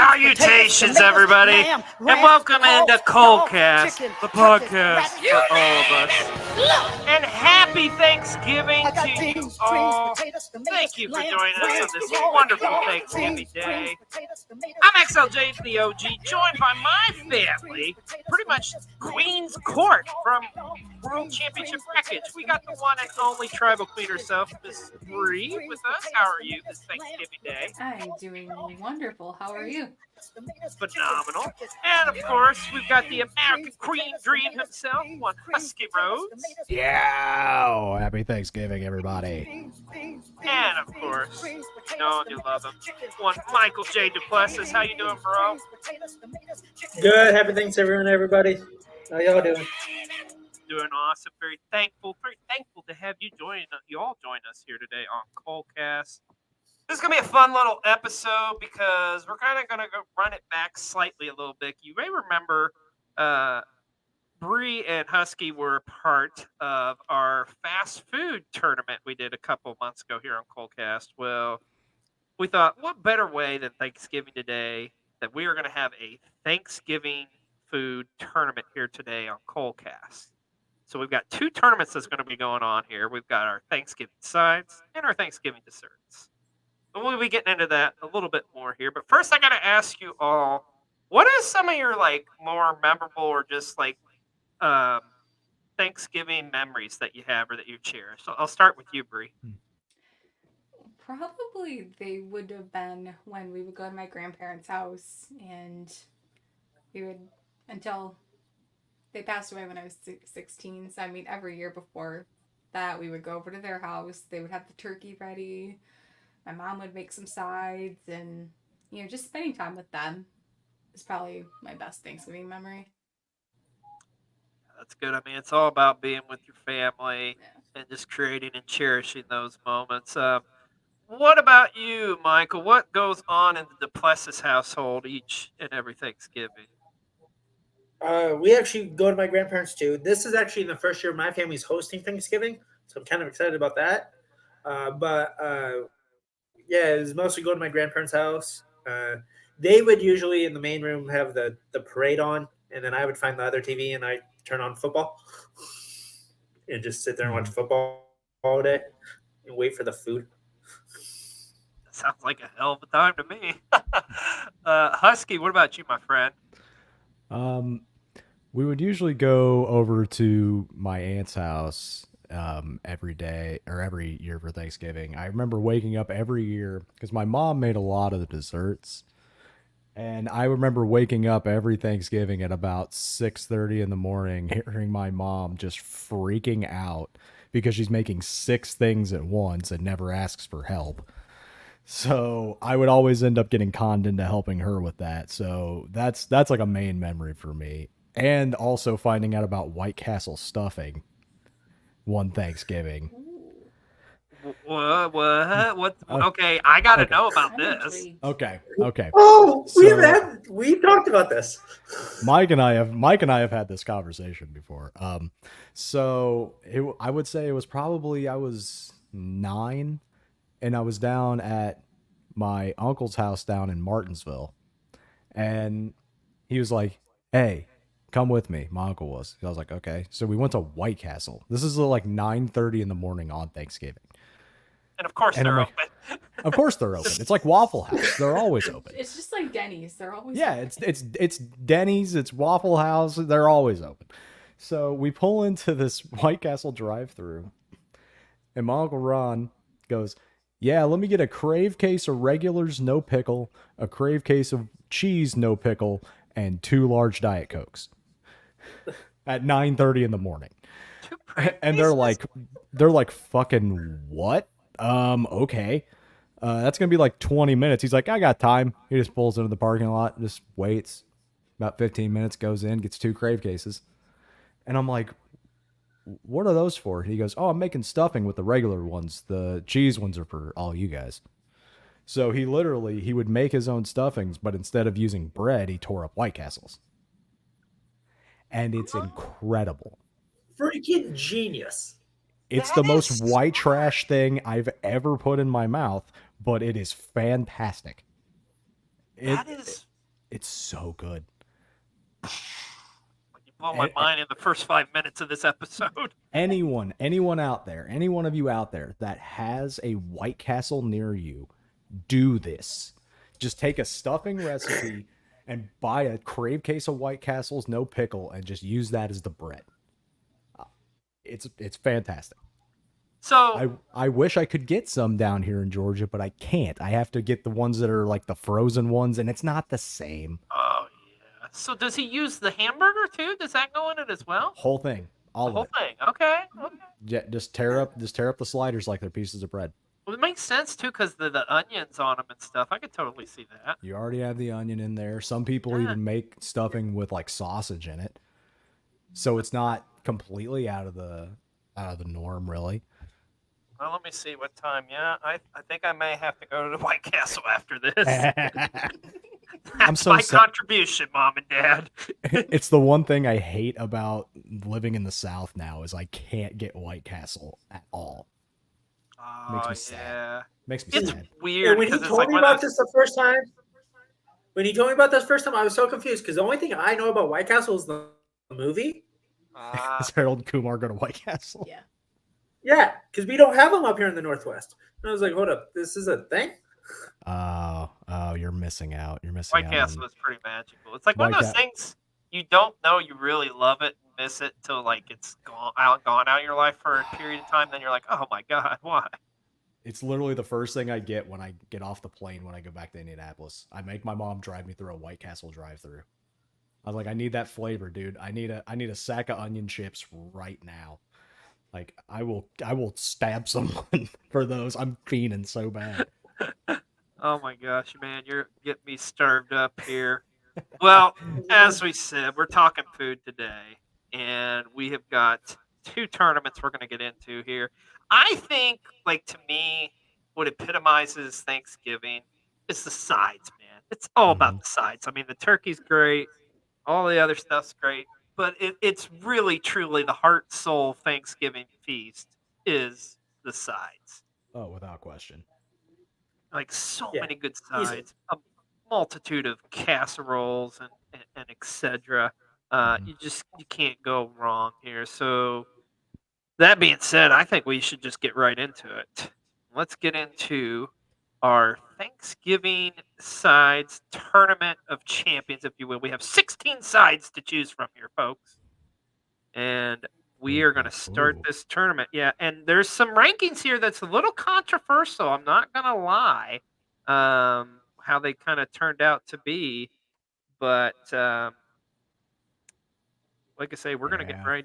Salutations, everybody, and welcome into Colecast, the podcast for all of us. And happy Thanksgiving to you all. Thank you for joining us on this wonderful Thanksgiving day. I'm XLJ the Og, joined by my family, pretty much Queen's Court from World Championship Wreckage. We got the one and only tribal queen herself, Miss Breigh, with us. How are you this Thanksgiving day? I'm doing wonderful. How are you? Phenomenal. And of course, we've got the American Queen Dream himself, one Husky Rhodes. Yeah! Happy Thanksgiving, everybody. And of course, you know you love him, one Michael J. Duplessis. How you doing, bro? Good. Happy Thanksgiving, everybody. How y'all doing? Doing awesome. Very thankful to have you all join us here today on Colecast. This is going to be a fun little episode because we're kind of going to run it back slightly a little bit. You may remember Breigh and Husky were part of our fast food tournament we did a couple months ago here on Colecast. Well, we thought, what better way than Thanksgiving today that we are going to have a Thanksgiving food tournament here today on Colecast. So we've got two tournaments that's going to be going on here. We've got our Thanksgiving sides and our Thanksgiving desserts. And we'll be getting into that a little bit more here. But first, I got to ask you all, what is some of your more memorable or just Thanksgiving memories that you have or that you cherish? So I'll start with you, Breigh. Probably they would have been when we would go to my grandparents' house and we would, until they passed away when I was 16. So, I mean, every year before that, we would go over to their house. They would have the turkey ready. My mom would make some sides, and, just spending time with them is probably my best Thanksgiving memory. That's good. I mean, it's all about being with your family and just creating and cherishing those moments. What about you, Michael? What goes on in the Duplessis household each and every Thanksgiving? We actually go to my grandparents too. This is actually the first year my family's hosting Thanksgiving, so I'm kind of excited about that. Yeah, it's mostly go to my grandparents' house. They would usually in the main room have the parade on, and then I would find the other TV and I turn on football and just sit there and watch football all day and wait for the food. That sounds like a hell of a time to me. Husky, what about you, my friend? We would usually go over to my aunt's house every day or every year for Thanksgiving. I remember waking up every year because my mom made a lot of the desserts. And I remember waking up every Thanksgiving at about 6:30 in the morning, hearing my mom just freaking out because she's making 6 things at once and never asks for help. So I would always end up getting conned into helping her with that. So that's like a main memory for me. And also finding out about White Castle stuffing one Thanksgiving. What? Okay, I gotta know about this. Okay. Oh, we've talked about this. Mike and I have had this conversation before. I would say it was probably I was 9, and I was down at my uncle's house down in Martinsville, and he was like, "Hey, come with me." My uncle was. I was like, "Okay." So we went to White Castle. This is like 9:30 in the morning on Thanksgiving. And of course they're open. Of course they're open. It's like Waffle House. They're always open. It's just like Denny's. They're always open. It's Denny's. It's Waffle House. They're always open. So we pull into this White Castle drive-through, and my Uncle Ron goes, "Yeah, let me get a crave case of regulars, no pickle, a crave case of cheese, no pickle, and 2 large Diet Cokes." At 9:30 in the morning. And they're like, "Fucking what?" Okay. That's gonna be like 20 minutes. He's like, "I got time." He just pulls into the parking lot, just waits. About 15 minutes, goes in, gets 2 crave cases. And I'm like, "What are those for?" He goes, "Oh, I'm making stuffing with the regular ones. The cheese ones are for all you guys." So he would make his own stuffings, but instead of using bread, he tore up White Castles. And it's incredible. Freaking genius. It's the most white trash thing I've ever put in my mouth, but it is fantastic. That is so good. You blow my mind in the first 5 minutes of this episode. Anyone out there, any one of you out there that has a White Castle near you, do this. Just take a stuffing recipe and buy a crave case of White Castles, no pickle, and just use that as the bread. It's fantastic. So I wish I could get some down here in Georgia, but I can't. I have to get the ones that are like the frozen ones, and it's not the same. oh yeah. So does he use the hamburger too? Does that go in it as well? Whole thing, all The of whole it. thing. Okay. Okay. Yeah, just tear up the sliders like they're pieces of bread. Well, it makes sense too because the onions on them and stuff. I could totally see that. You already have the onion in there. Some people Yeah. even make stuffing with like sausage in it, so it's not completely out of the norm, really. Well, let me see what time. Yeah, I think I may have to go to the White Castle after this. That's so my sad. contribution, Mom and Dad. It's the one thing I hate about living in the South now is I can't get White Castle at all. Makes me sad. Yeah. Makes me It's sad. weird And when he because it's told like me one of about those. this the first time, I was so confused because the only thing I know about White Castle is the movie. Does Harold and Kumar go to White Castle? Yeah. Yeah, because we don't have them up here in the Northwest. And I was like, hold up, this is a thing? Oh, you're missing out. You're missing White out. Castle is pretty magical. It's like one of White those things you don't know you really love it and miss it till like it's gone out of your life for a period of time. Then you're like, oh my god, why? It's literally the first thing I get when I get off the plane when I go back to Indianapolis. I make my mom drive me through a White Castle drive-through. I was like, I need that flavor, dude. I need a sack of onion chips right now. Like I will stab someone for those. I'm fiending so bad. Oh my gosh, man, you're getting me starved up here. Well, as we said, we're talking food today, and we have got 2 tournaments we're going to get into here. I think, like, to me, what epitomizes Thanksgiving is the sides, man. It's all about the sides. I mean, the turkey's great, all the other stuff's great, but it's really, truly the heart, soul Thanksgiving feast is the sides. Oh, without question. Like, so Yeah, many good easily. sides, a multitude of casseroles and etc. You can't go wrong here. So that being said, I think we should just get right into it. Let's get into our Thanksgiving sides tournament of champions, if you will. We have 16 sides to choose from here, folks, and we are going to start this tournament. Yeah, and there's some rankings here that's a little controversial. I'm not going to lie, how they kind of turned out to be, but like I say, we're going to get right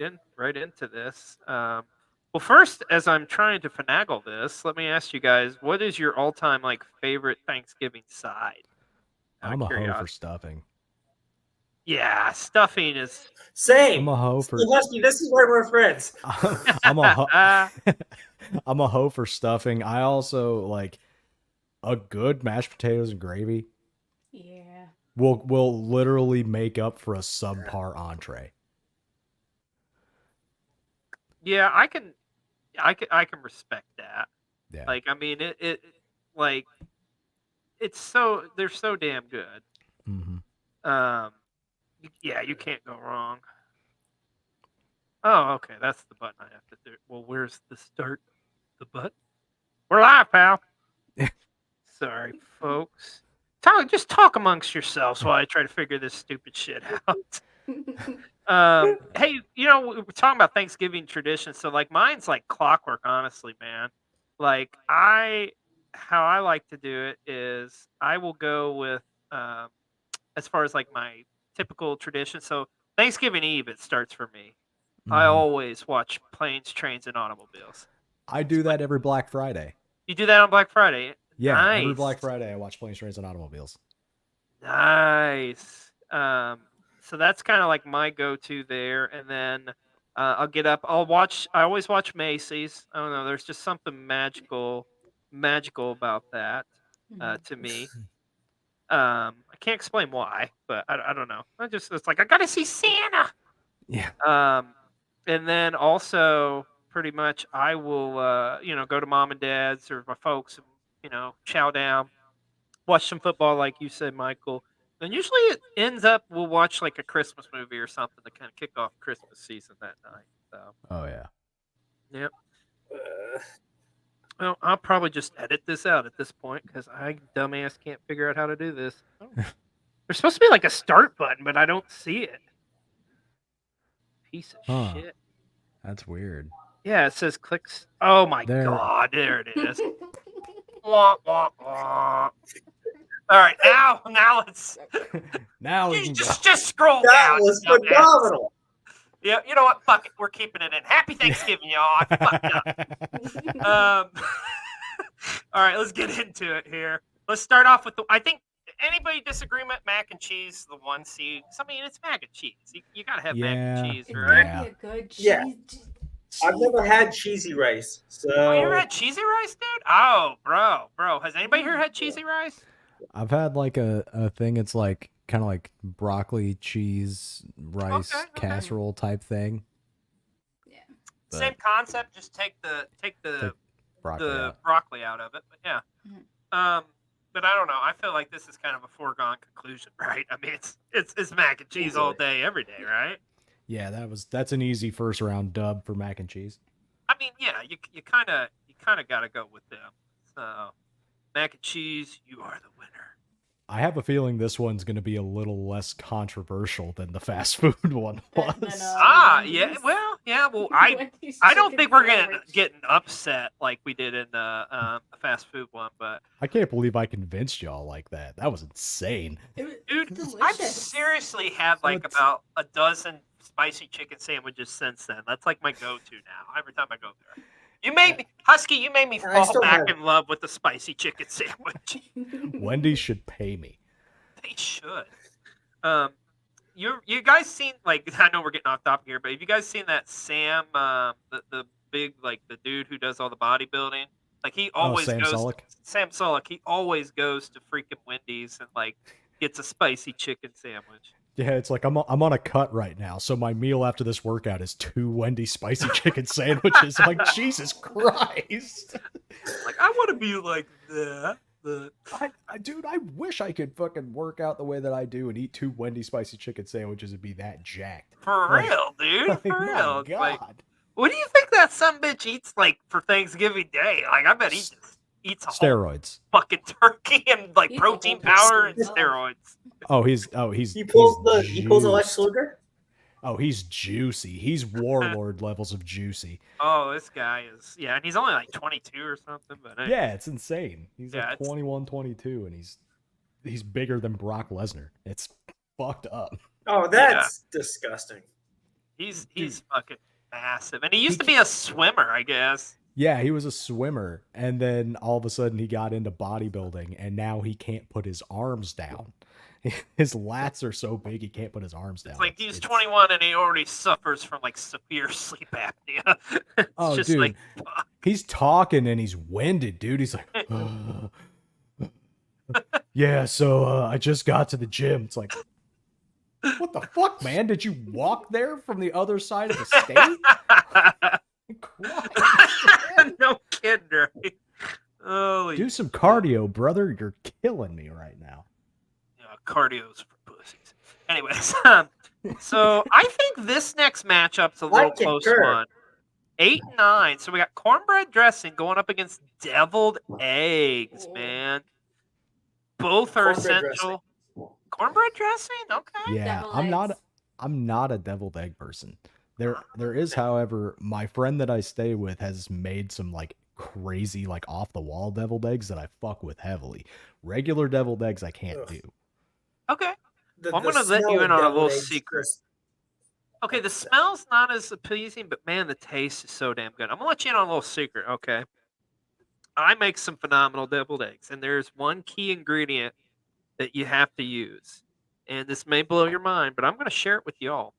into this. Well, first, as I'm trying to finagle this, let me ask you guys: what is your all-time like favorite Thanksgiving side? I'm a hoe for stuffing. Yeah, stuffing is. Same. I'm a hoe for. Husky, this is where we're friends. I'm a hoe for stuffing. I also like a good mashed potatoes and gravy. Yeah. Will literally make up for a subpar entree. Yeah, I can respect that. Yeah. Like, I mean, it like it's so they're so damn good. Mm-hmm. Yeah, you can't go wrong. Oh, okay, that's the button I have to do. Well, where's the start? The button? We're live, pal. Sorry, folks. Just talk amongst yourselves while I try to figure this stupid shit out. Hey, we were talking about Thanksgiving traditions, so like mine's like clockwork, honestly, man. Like how I like to do it is I will go with as far as like my typical tradition. So Thanksgiving Eve it starts for me. I always watch Planes, Trains, and Automobiles. I do that every Black Friday. You do that on Black Friday? Yeah, nice. Every Black Friday I watch Planes, Trains, and Automobiles. Nice. So that's kind of like my go-to there, and then I'll get up. I always watch Macy's. I don't know. There's just something magical about that to me. I can't explain why, but I don't know. It's like I gotta see Santa. Yeah. And then also pretty much I will go to mom and dad's or my folks and chow down, watch some football like you said, Michael. And usually it ends up we'll watch like a Christmas movie or something to kind of kick off Christmas season that night. So, Oh yeah. yep. Uh, Well, I'll probably just edit this out at this point because I dumbass can't figure out how to do this. There's supposed to be like a start button, but I don't see it. Piece of Huh. shit. That's weird. Yeah, it says clicks. Oh my There. god, there it is. Wah, wah, wah. All right, now it's Now we you can just scroll that down. was dumbass. phenomenal. Yeah, you know what? Fuck it, we're keeping it in. Happy Thanksgiving, y'all. I fucked up. All right, let's get into it here. Let's start off with I think anybody disagreement? Mac and cheese, the 1C. I mean, it's mac and cheese. You gotta have mac and cheese, It's right? gotta be a good cheese. Yeah. I've never had cheesy rice, so Oh, you ever had cheesy rice, dude? Oh, bro. Has anybody here had cheesy rice? I've had like a thing. It's like kind of like broccoli, cheese, rice, Okay. casserole type thing. Yeah. But Same concept. Just take the broccoli out. broccoli out of it. But yeah. Mhm. But I don't know. I feel like this is kind of a foregone conclusion, right? I mean, it's mac and cheese all day, every day, right? Yeah, that's an easy first round dub for mac and cheese. I mean, yeah, you kind of got to go with them. So, mac and cheese, you are the winner. I have a feeling this one's going to be a little less controversial than the fast food one was. Yeah. Well, I don't think we're gonna get upset like we did in the fast food one, but I can't believe I convinced y'all like that. That was insane. dude, I've delicious. seriously had like about a dozen spicy chicken sandwiches since then. That's like my go-to now. Every time I go there. You made me, Husky. You made me I fall still back have- in love with the spicy chicken sandwich. Wendy's should pay me. They should. You guys seen like I know we're getting off topic here, but have you guys seen that Sam, the big like the dude who does all the bodybuilding? Like he always Sam goes. Sulek? Sam Sulek. He always goes to freaking Wendy's and like gets a spicy chicken sandwich. Yeah, it's like I'm on a cut right now, so my meal after this workout is 2 Wendy's spicy chicken sandwiches. I'm like, Jesus Christ. Like I want to be like that. Dude, I wish I could fucking work out the way that I do and eat 2 Wendy's spicy chicken sandwiches and be that jacked. For Like- real, dude. Like, For my real. It's like, God. what do you think that son bitch eats like for Thanksgiving Day? Like I bet he just eats a whole Steroids. fucking turkey and like Eats a protein whole powder and steroid. steroids. He's he pulls a Lex juiced. Luger. Oh, he's juicy. He's warlord levels of juicy. Oh, this guy is and he's only like 22 or something. But hey, Yeah, it's insane. He's Yeah, like it's- 21, 22, and he's bigger than Brock Lesnar. It's fucked up. Oh, that's disgusting. he's fucking massive, and he used to be a swimmer, I guess. Yeah, he was a swimmer, and then all of a sudden he got into bodybuilding, and now he can't put his arms down. His lats are so big he can't put his arms down. It's like he's 21 and he already suffers from like severe sleep apnea. It's Oh, just dude. like fuck. He's talking and he's winded, dude. He's like, yeah, so I just got to the gym. It's like, what the fuck, man? Did you walk there from the other side of the state? Christ. No kidding, right? Holy Do some cardio, brother. You're killing me right now. cardio's for pussies. Anyways, so I think this next matchup's a little close concur. one. 8 and 9. So we got cornbread dressing going up against deviled eggs, man. Both are Cornbread essential. Cornbread dressing? Okay. Yeah, Deviled I'm not a deviled egg person. There is, however, my friend that I stay with has made some like crazy, like off the wall deviled eggs that I fuck with heavily. Regular deviled eggs I can't Ugh. do. Okay. The, I'm the gonna let you smell in of on a deviled little eggs secret. just- Okay, the smell's not as appeasing, but man, the taste is so damn good. I'm gonna let you in on a little secret, okay? I make some phenomenal deviled eggs, and there's one key ingredient that you have to use. And this may blow your mind, but I'm gonna share it with y'all.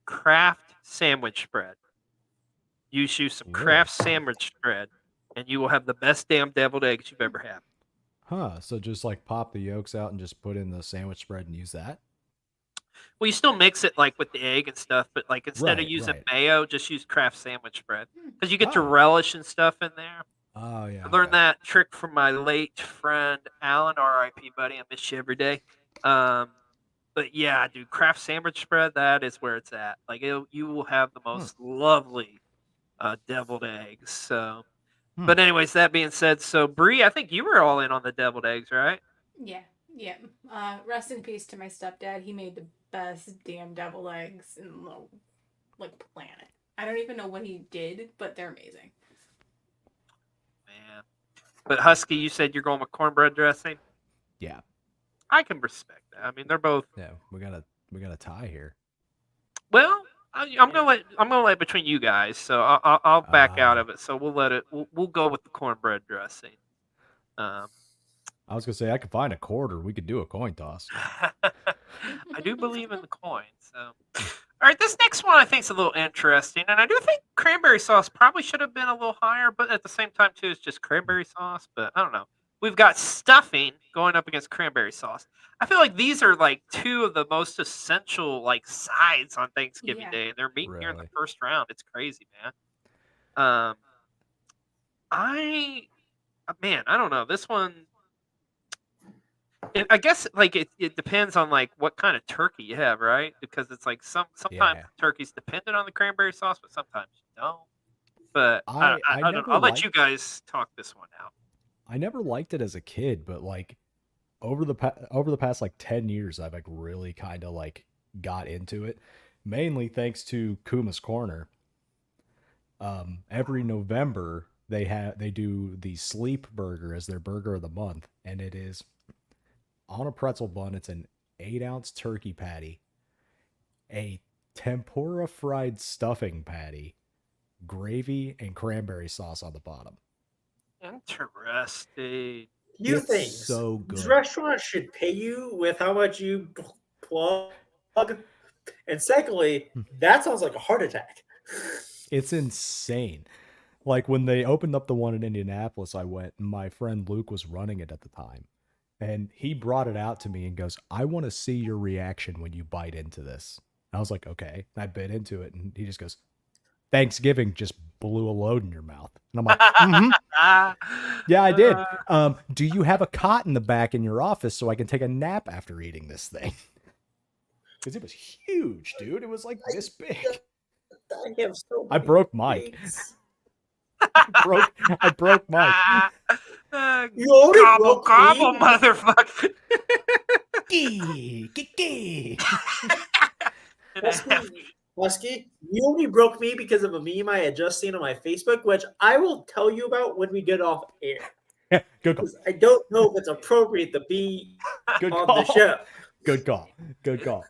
Kraft sandwich spread. Use some Yeah. Kraft sandwich spread, and you will have the best damn deviled eggs you've ever had. Huh? So just like pop the yolks out and just put in the sandwich spread and use that? Well, you still mix it like with the egg and stuff, but like instead of Right, using right. mayo, just use Kraft sandwich spread because you get your Oh. relish and stuff in there. Oh yeah. I learned okay. that trick from my late friend Alan, R.I.P. buddy. I miss you every day. But yeah, dude, Kraft sandwich spread, that is where it's at. Like you will have the most lovely deviled eggs. So, but anyways, that being said, so Bree, I think you were all in on the deviled eggs, right? Yeah, yeah. Rest in peace to my stepdad. He made the best damn deviled eggs in the planet. I don't even know what he did, but they're amazing. Man. But Husky, you said you're going with cornbread dressing. Yeah. I can respect that. I mean, they're both. Yeah, we got a tie here. Well, I'm gonna let it between you guys, so I'll back out of it. So we'll let it. We'll go with the cornbread dressing. I was gonna say I could find a quarter. We could do a coin toss. I do believe in the coin. So, all right, this next one I think is a little interesting, and I do think cranberry sauce probably should have been a little higher, but at the same time too, it's just cranberry sauce. But I don't know. We've got stuffing going up against cranberry sauce. I feel like these are like two of the most essential like sides on Thanksgiving Yeah. Day, and they're meeting here in the Really? first round. It's crazy, man. I man, I don't know. This one, I guess like it depends on like what kind of turkey you have, right? Because it's like sometimes Yeah. turkey's dependent on the cranberry sauce, but sometimes you don't. But I I don't know. never I'll let liked you guys talk this one out. I never liked it as a kid, but like over the past like 10 years I've like really kind of like got into it, mainly thanks to Kuma's Corner. Every November they do the Sleep Burger as their burger of the month, and it is on a pretzel bun. It's an 8-ounce turkey patty, a tempura fried stuffing patty, gravy, and cranberry sauce on the bottom. Interesting. Few It's things. so These good. restaurants should pay you with how much you plug. And secondly, that sounds like a heart attack. It's insane. Like when they opened up the one in Indianapolis, I went, and my friend Luke was running it at the time. And he brought it out to me and goes, I want to see your reaction when you bite into this. I was like, okay. And I bit into it, and he just goes, Thanksgiving just blew a load in your mouth. And I'm like, mm-hmm. Yeah, I did. Do you have a cot in the back in your office so I can take a nap after eating this thing? Because it was huge, dude. It was like this big. I have so I many broke Mike. things. I broke Mike. You already Gobble, broke gobble, me. motherfucker. Husky, you only broke me because of a meme I had just seen on my Facebook, which I will tell you about when we get off air. Good call. I don't know if it's appropriate to be Good on call. the show. Good call. Good call.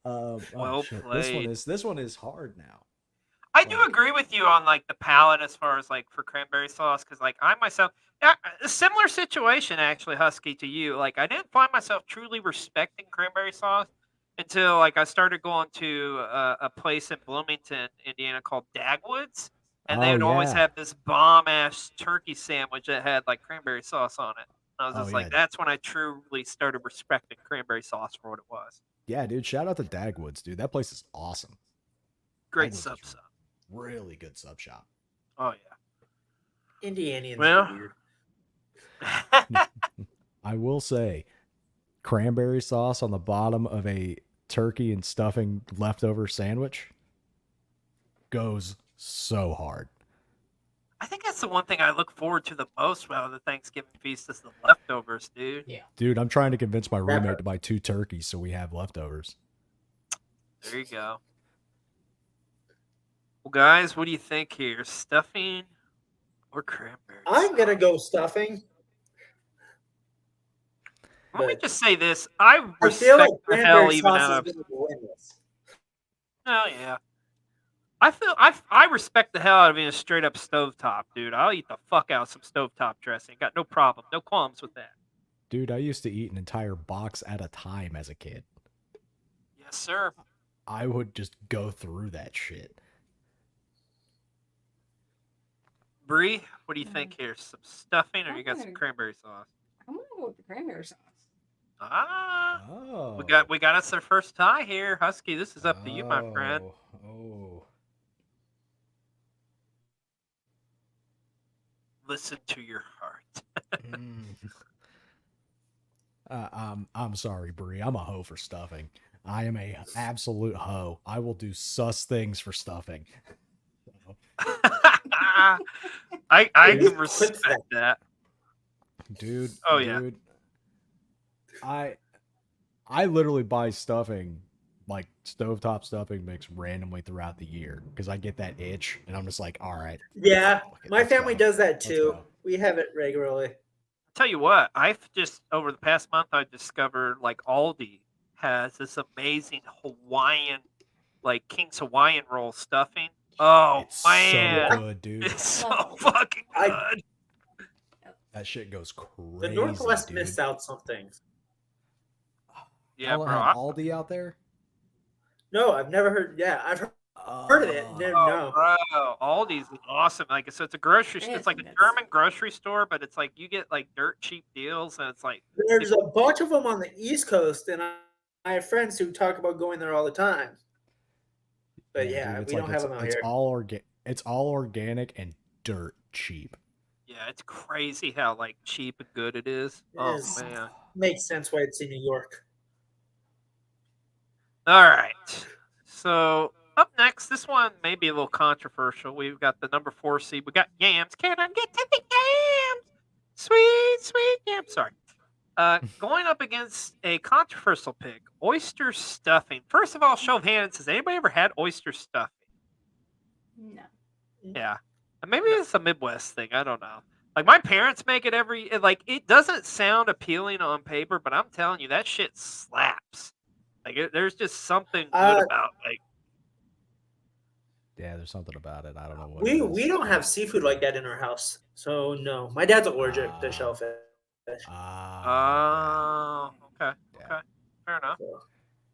Well shit. played. This one is hard now. I do agree with you on like the palate as far as like for cranberry sauce, because like I myself, a similar situation actually, Husky, to you. Like I didn't find myself truly respecting cranberry sauce until like I started going to a place in Bloomington, Indiana called Dagwood's, and they Oh would always yeah. have this bomb ass turkey sandwich that had like cranberry sauce on it. And I was Oh just yeah. like, that's when I truly started respecting cranberry sauce for what it was. Yeah, dude. Shout out to Dagwoods, dude. That place is awesome. Great Dagwoods sub is sub. really good sub shop. Oh yeah. Indianians Well, are weird. I will say, cranberry sauce on the bottom of a turkey and stuffing leftover sandwich goes so hard. I think that's the one thing I look forward to the most out of the Thanksgiving feast is the leftovers, dude. Yeah. Dude, I'm trying to convince my roommate to buy 2 turkeys so we have leftovers. There you go. Well, guys, what do you think here? Stuffing or cranberry I'm sauce? gonna go stuffing. Let me but just say this. I I feel respect like the hell cranberry even sauce out is of... gonna win this. Oh, yeah. I respect the hell out of being a straight up stovetop, dude. I'll eat the fuck out of some stovetop dressing. Got no problem. No qualms with that. Dude, I used to eat an entire box at a time as a kid. Yes, sir. I would just go through that shit. Bree, what do you think here? Some stuffing or you got some Okay. cranberry sauce? I'm gonna go with the cranberry sauce. Ah, Oh. we got us our first tie here, Husky. This is up to you, my friend. Oh. Listen to your heart. I'm sorry, Breigh. I'm a hoe for stuffing. I am a absolute hoe. I will do sus things for stuffing. I Dude, can clip respect that. Dude, Oh, yeah. dude. I literally buy stuffing, like stovetop stuffing mix randomly throughout the year because I get that itch and I'm just like, all right. Yeah, fuck it, my let's family go. does that Let's too. go. We have it regularly. Tell you what, I've just over the past month I discovered like Aldi has this amazing Hawaiian, like King's Hawaiian roll stuffing. Oh It's man, so good, dude. it's so Love fucking I- good. That shit goes crazy. The Northwest dude. missed out some things. Yeah, Y'all don't bro. have Aldi out there? No, I've never heard. Yeah, I've heard of it. No. Bro, Aldi's is awesome. Like, so it's a grocery. It It's is, like a that's- German grocery store, but it's like you get like dirt cheap deals, and it's like There's a bunch of them on the East Coast, and I have friends who talk about going there all the time. But yeah, dude, it's we like don't have them out here. It's all organic and dirt cheap. yeah, it's crazy how like cheap and good it is. It Oh is. man. Makes sense why it's in New York. All right. So up next, this one may be a little controversial. We've got the number 4 seed. We got yams. Can I get to the yams? Sweet, sweet yams. Sorry. Going up against a controversial pick, oyster stuffing. First of all, show of hands, has anybody ever had oyster stuffing? No. Yeah. And maybe it's a Midwest thing. I don't know. Like my parents make it like it doesn't sound appealing on paper, but I'm telling you that shit slaps. Like there's just something good about like Yeah, there's something about it. I don't know what We don't have seafood like that in our house, so no. My dad's allergic to shellfish. oh, okay. Okay. Fair enough. So,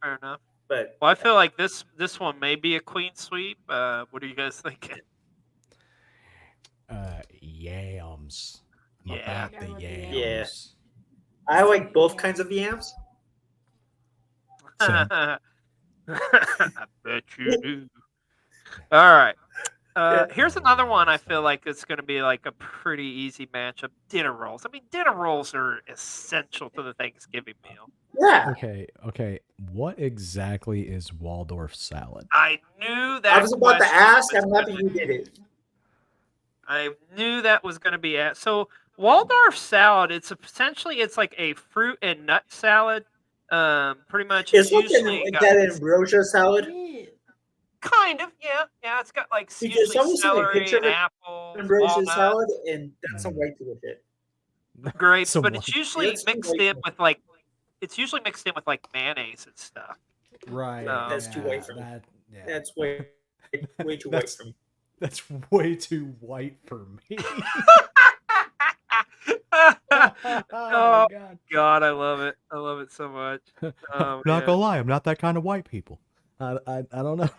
Fair enough. but Well, I feel like this one may be a clean sweep. What are you guys thinking? Yams. I'm Yeah. about the I love the yams. yams. I like both kinds of yams. Same. I bet you do. All right. Here's another one I feel like it's going to be like a pretty easy matchup. Dinner rolls. I mean, dinner rolls are essential to the Thanksgiving meal. Yeah, Okay. What exactly is Waldorf salad? I knew that. I was about to question ask. was I'm happy gonna- you did it. I knew that was going to be it. So Waldorf salad, it's like a fruit and nut salad. Pretty much It's usually like got- that ambrosia salad. Ew. kind of, yeah. It's got like Because usually someone sent me a celery, picture of it, apples, Ambrosia walnuts, salad, and that's some white people shit. grapes, Some but it's white- usually It's some mixed white in people. with like mayonnaise and stuff. Right. That's too white for me. That's way too white for me. That's way too white for me. Oh, God. God, I love it. I love it so much. Oh, Not man. gonna lie, I'm not that kind of white people. I don't know.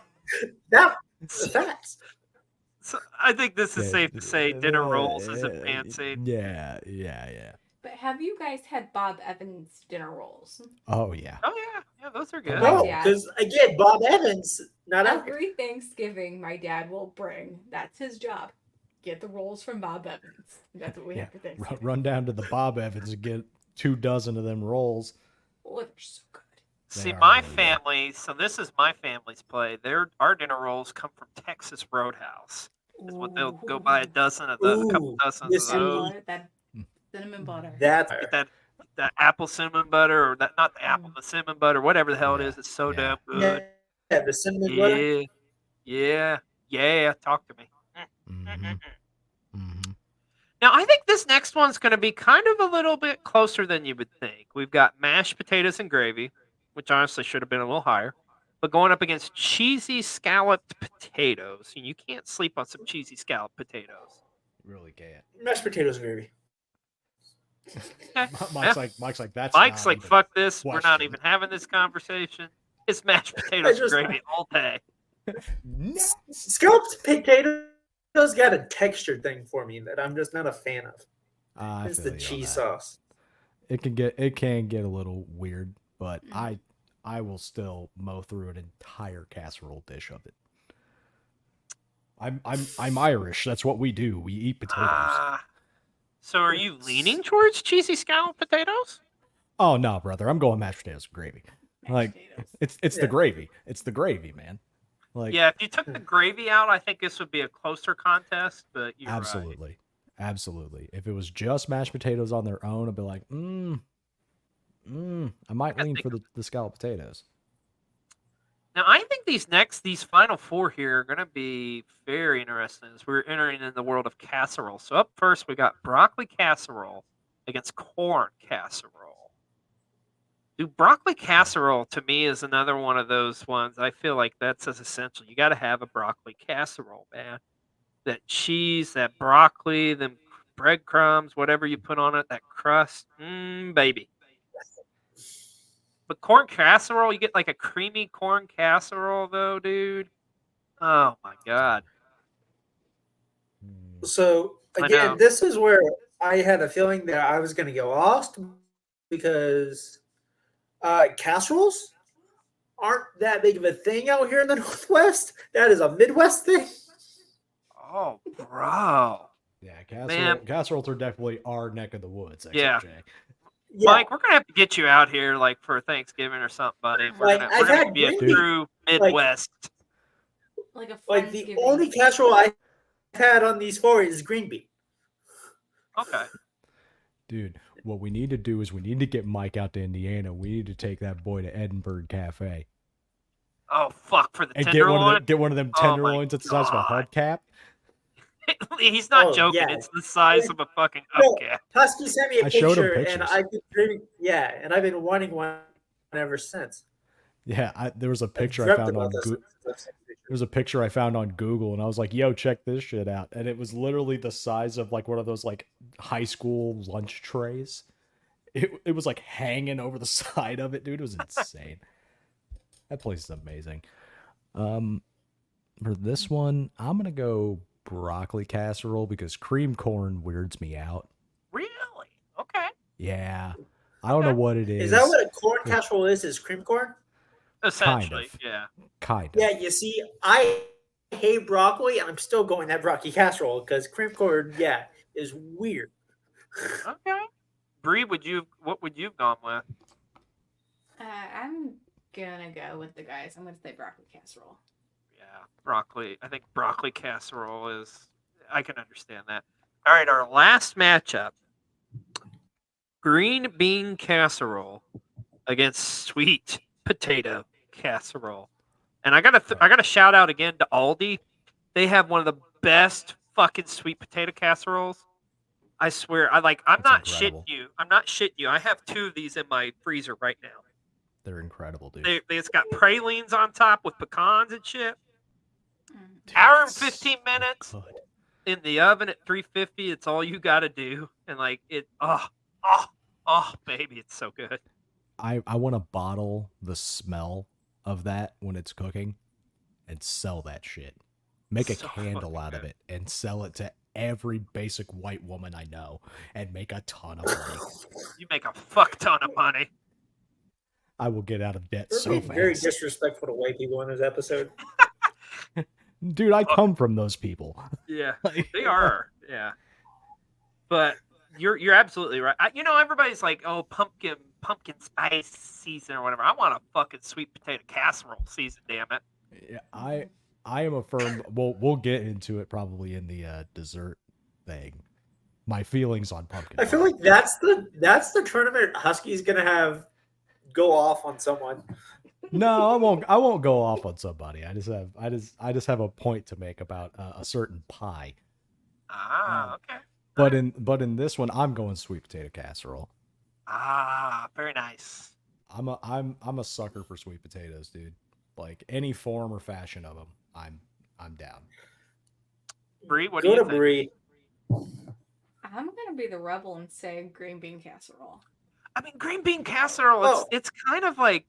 That's facts. So I think this is safe to say dinner rolls isn't Yeah, fancy. Yeah. But have you guys had Bob Evans dinner rolls? Oh yeah. Oh yeah, those are good. No. No, Yeah. because again, Bob Evans not out here. Every Thanksgiving, my dad will bring. That's his job. Get the rolls from Bob Evans. That's what we have for Thanksgiving. Run down to the Bob Evans and get 2 dozen of them rolls. Oh, they're so good. See, are my really good. family. So this is my family's play. Our dinner rolls come from Texas Roadhouse. Is what they'll go buy a dozen of those, a couple Ooh, dozens this of That those. butter, that cinnamon butter. That's Get that apple cinnamon butter, or that not the apple, the cinnamon butter, whatever the hell it Yeah, is. It's so yeah. damn good. yeah, the cinnamon butter. Yeah. Talk to me. Mhm. Mhm. Now, I think this next one's going to be kind of a little bit closer than you would think. We've got mashed potatoes and gravy, which honestly should have been a little higher, but going up against cheesy scalloped potatoes. And you can't sleep on some cheesy scalloped potatoes. Really can't. Mashed potatoes and gravy. Okay. Mike's like that's Mike's not like, even- fuck this. We're not question. even having this conversation. It's mashed potatoes and just- gravy all day. No. Scalloped potatoes got a texture thing for me that I'm just not a fan of. I It's feel the you on cheese that. sauce. It can get a little weird, but I will still mow through an entire casserole dish of it. I'm Irish. That's what we do. We eat potatoes. So are you leaning towards cheesy scalloped potatoes? Oh no, brother, I'm going mashed potatoes with gravy. Mashed Like potatoes. it's the gravy. It's the gravy, man. Like Yeah, if you took the gravy out, I think this would be a closer contest. But you're right. absolutely. Absolutely. If it was just mashed potatoes on their own, I'd be like, I might I lean think for the scalloped potatoes. Now, I think these final four here are going to be very interesting as we're entering in the world of casserole. So up first, we got broccoli casserole against corn casserole. Dude, broccoli casserole to me is another one of those ones. I feel like that's as essential. You got to have a broccoli casserole, man. That cheese, that broccoli, them breadcrumbs, whatever you put on it, that crust, baby. But corn casserole, you get like a creamy corn casserole, though, dude. Oh my god. So I know. again, this is where I had a feeling that I was going to get lost because casseroles aren't that big of a thing out here in the Northwest. That is a Midwest thing. Oh, bro. Yeah, Man. casseroles are definitely our neck of the woods, Yeah. XLJ. Yeah, Mike, we're gonna have to get you out here like for Thanksgiving or something, buddy. We're Like, gonna I've had be a green bean. true Midwest. Like a like the Friendsgiving. only casserole I've had on these four is green bean. Okay. Dude, what we need to do is we need to get Mike out to Indiana. We need to take that boy to Edinburgh Cafe Oh fuck for the and tenderloin. get one of them Oh my tenderloins that's the size of a God. hubcap. He's not Oh, joking. yeah. It's the size of a fucking No, hubcap. Husky sent me a I showed him picture, and pictures. I've been dreaming. Yeah, and I've been wanting one ever since. Yeah, there was a picture I dreamt found about on this Google. since I've seen pictures. There was a picture I found on Google, and I was like, "Yo, check this shit out!" And it was literally the size of like one of those like high school lunch trays. It was like hanging over the side of it, dude. It was insane. That place is amazing. For this one, I'm gonna go broccoli casserole because cream corn weirds me out. Really? Okay. Yeah, I don't know what it is. Is that what a corn casserole is? Is cream corn? Essentially, of. yeah. Kind of. Yeah, you see, I hate broccoli, and I'm still going that broccoli casserole because cream corn, yeah, is weird. Okay. Bree, what would you have gone with? I'm gonna go with the guys. I'm gonna say broccoli casserole. Yeah, broccoli. I think broccoli casserole is. I can understand that. All right, our last matchup: green bean casserole against sweet potato casserole. And I gotta shout out again to Aldi. They have one of the best fucking sweet potato casseroles. I swear, I'm That's not incredible. shitting you. I'm not shitting you. I have two of these in my freezer right now. They're incredible, dude. It's got pralines on top with pecans and shit. Dude, Hour and it's 15 so minutes good. in the oven at 350. It's all you got to do, and like it. Oh, baby, it's so good. I want to bottle the smell of that when it's cooking and sell that shit. Make a So candle fucking out of good. it and sell it to every basic white woman I know and make a ton of money. You make a fuck ton of money. I will get out of debt We're so being very fast. disrespectful to white people in this episode. Dude, I come from those people. Yeah, Like- they are. Yeah, but you're absolutely right. Everybody's like, oh, pumpkin spice season or whatever. I want a fucking sweet potato casserole season. Damn it. Yeah, I am a firm. We'll get into it probably in the dessert thing. My feelings on pumpkin. I feel pie. like that's the tournament Husky's gonna have go off on someone. No, I won't go off on somebody. I just have a point to make about a certain pie. Okay. But in this one, I'm going sweet potato casserole. Very nice. I'm a sucker for sweet potatoes, dude. Like any form or fashion of them, I'm down. Bree, what do Go you to think? Bree. I'm gonna be the rebel and say green bean casserole. I mean, green bean casserole. Oh. It's kind of like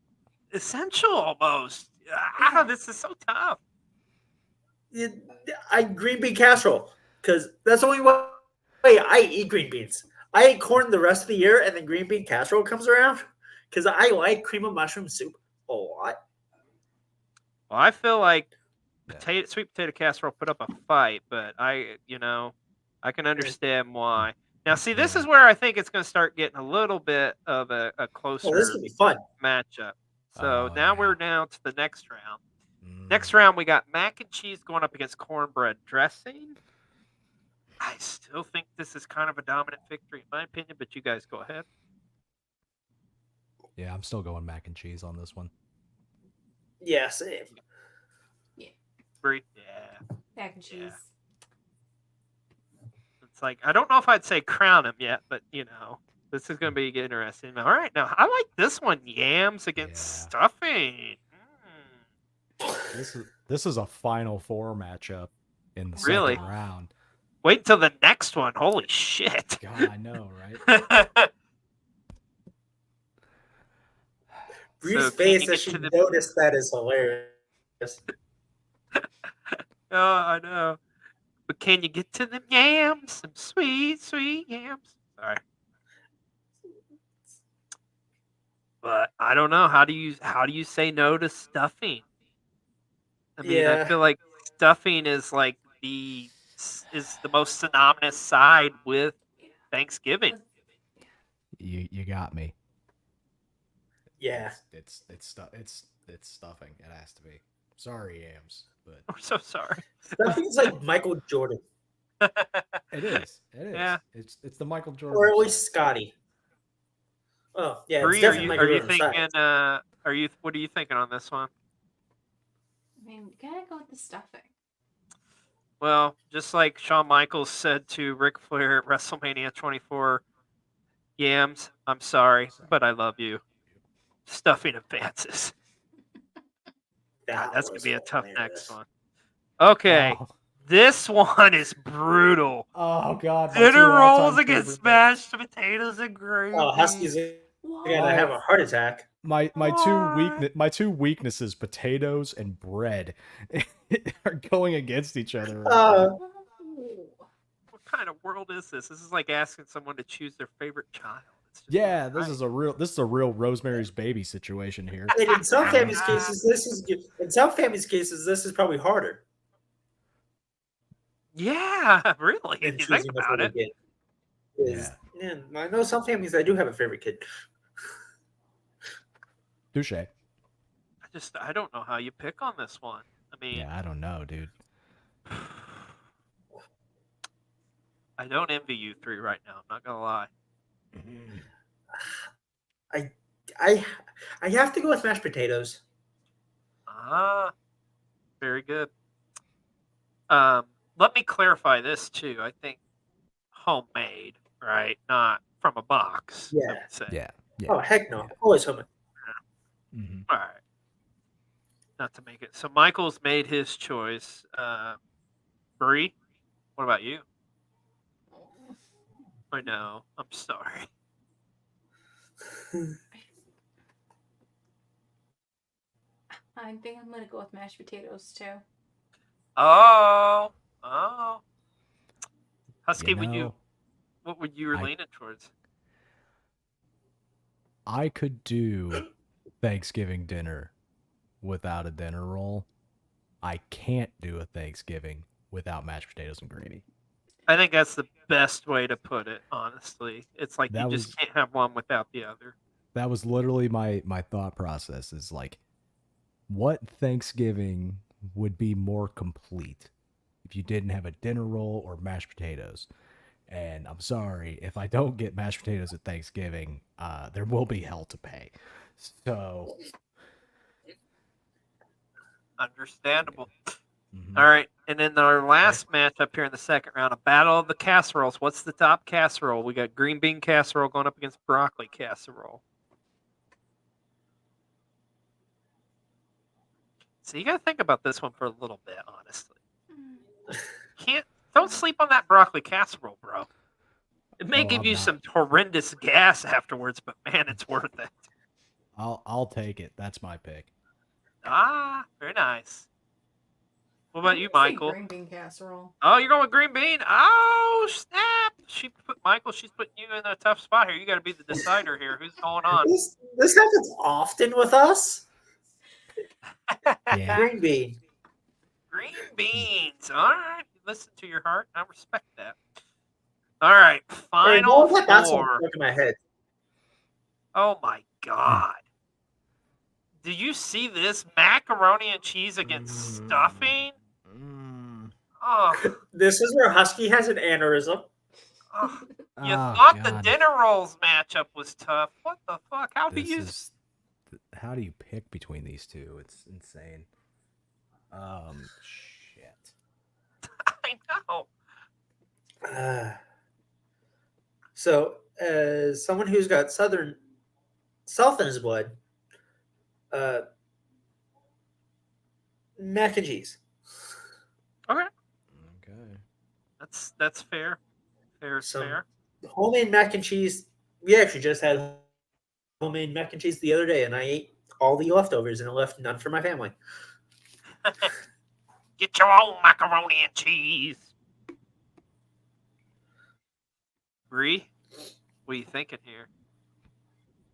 essential almost. This is so tough. I green bean casserole because that's the only way I eat green beans. I eat corn the rest of the year, and then green bean casserole comes around because I like cream of mushroom soup a lot. Well, I feel like Yeah. sweet potato casserole put up a fight, but I can understand why. Now, see, this Yeah. is where I think it's going to start getting a little bit of a Oh, this closer could be fun. matchup. So Oh, now yeah. we're down to the next round. Mm. Next round, we got mac and cheese going up against cornbread dressing. I still think this is kind of a dominant victory, in my opinion, but you guys go ahead. Yeah, I'm still going mac and cheese on this one. Yeah, same. Breigh? Yeah. Mac and cheese. It's like, I don't know if I'd say crown him yet, but, this is going to be interesting. All right, now, I like this one, yams against Yeah. stuffing. This is a Final Four matchup in the Really? second round. Wait until the next one. Holy shit. God, I know, right? Bree's can you face get as she to the- noticed that is hilarious. Oh, I know. But can you get to them yams? Some sweet, sweet yams. Sorry. But I don't know. How do you say no to stuffing? I mean, I Yeah. feel like stuffing is like the most synonymous side with Thanksgiving. You got me. Yeah. It's stuffing. It has to be. Sorry, yams, but I'm so sorry. Stuffing's like Michael Jordan. it is. It is. Yeah. It's the Michael Jordan. Or at least Scotty. Oh, yeah, it's Bree, definitely Michael are you Jordan. thinking? What are you thinking on this one? I mean, we gotta go with the stuffing. Well, just like Shawn Michaels said to Ric Flair at WrestleMania 24, yams, I'm sorry, but I love you. Stuffing advances. God, that's going to be a tough next one. Okay, this one is brutal. Oh, God. Dinner rolls against mashed potatoes and gravy. Oh, Husky's gonna have a heart attack. My two weaknesses, potatoes and bread, are going against each other. What kind of world is this? This is like asking someone to choose their favorite child. Yeah, this is a real Rosemary's Baby situation here. And in some families' cases, this is probably harder. Yeah, really. Than If you choosing think a about favorite it. kid. Yeah, I know some families that do have a favorite kid. Touche. I don't know how you pick on this one. I mean, yeah, I don't know, dude. I don't envy you three right now. I'm not gonna lie. I have to go with mashed potatoes. Very good. Let me clarify this too. I think homemade, right? Not from a box. I would say. Yeah. Oh heck no! Always homemade. Mm-hmm. All right. Not to make it. So Michael's made his choice. Breigh, what about you? I know. I'm sorry. I think I'm gonna go with mashed potatoes too. Oh. Husky, what would you leaning towards? I could do Thanksgiving dinner without a dinner roll. I can't do a Thanksgiving without mashed potatoes and gravy. I think that's the best way to put it, honestly. It's like you just can't have one without the other. That was literally my thought process, is like, what Thanksgiving would be more complete if you didn't have a dinner roll or mashed potatoes? And I'm sorry, if I don't get mashed potatoes at Thanksgiving, there will be hell to pay. So understandable. Mm-hmm. All right, and then our last matchup here in the second round, a battle of the casseroles. What's the top casserole? We got green bean casserole going up against broccoli casserole. So you got to think about this one for a little bit, honestly. Don't sleep on that broccoli casserole, bro. It may give you some horrendous gas afterwards, but man, it's worth it. I'll take it. That's my pick. Very nice. What about you, Michael? Green bean casserole. Oh, you're going with green bean? Oh, snap! She's putting you in a tough spot here. You got to be the decider here. Who's going on? This happens often with us. Yeah. Green bean. Green beans. All right. Listen to your heart. I respect that. All right, Hey, final no, that's what four. stuck in my head. Oh my god! Do you see this macaroni and cheese against stuffing? Oh, This is where Husky has an aneurysm. oh. You Oh, thought the God. dinner rolls matchup was tough. What the fuck? How do you? How do you pick between these two? It's insane. Shit. I know. So, as someone who's got Southern South in his blood, mac and cheese. Okay, Okay. that's fair. Fair is Some fair. homemade mac and cheese. We actually just had homemade mac and cheese the other day, and I ate all the leftovers and I left none for my family. Get your own macaroni and cheese. Breigh, what are you thinking here?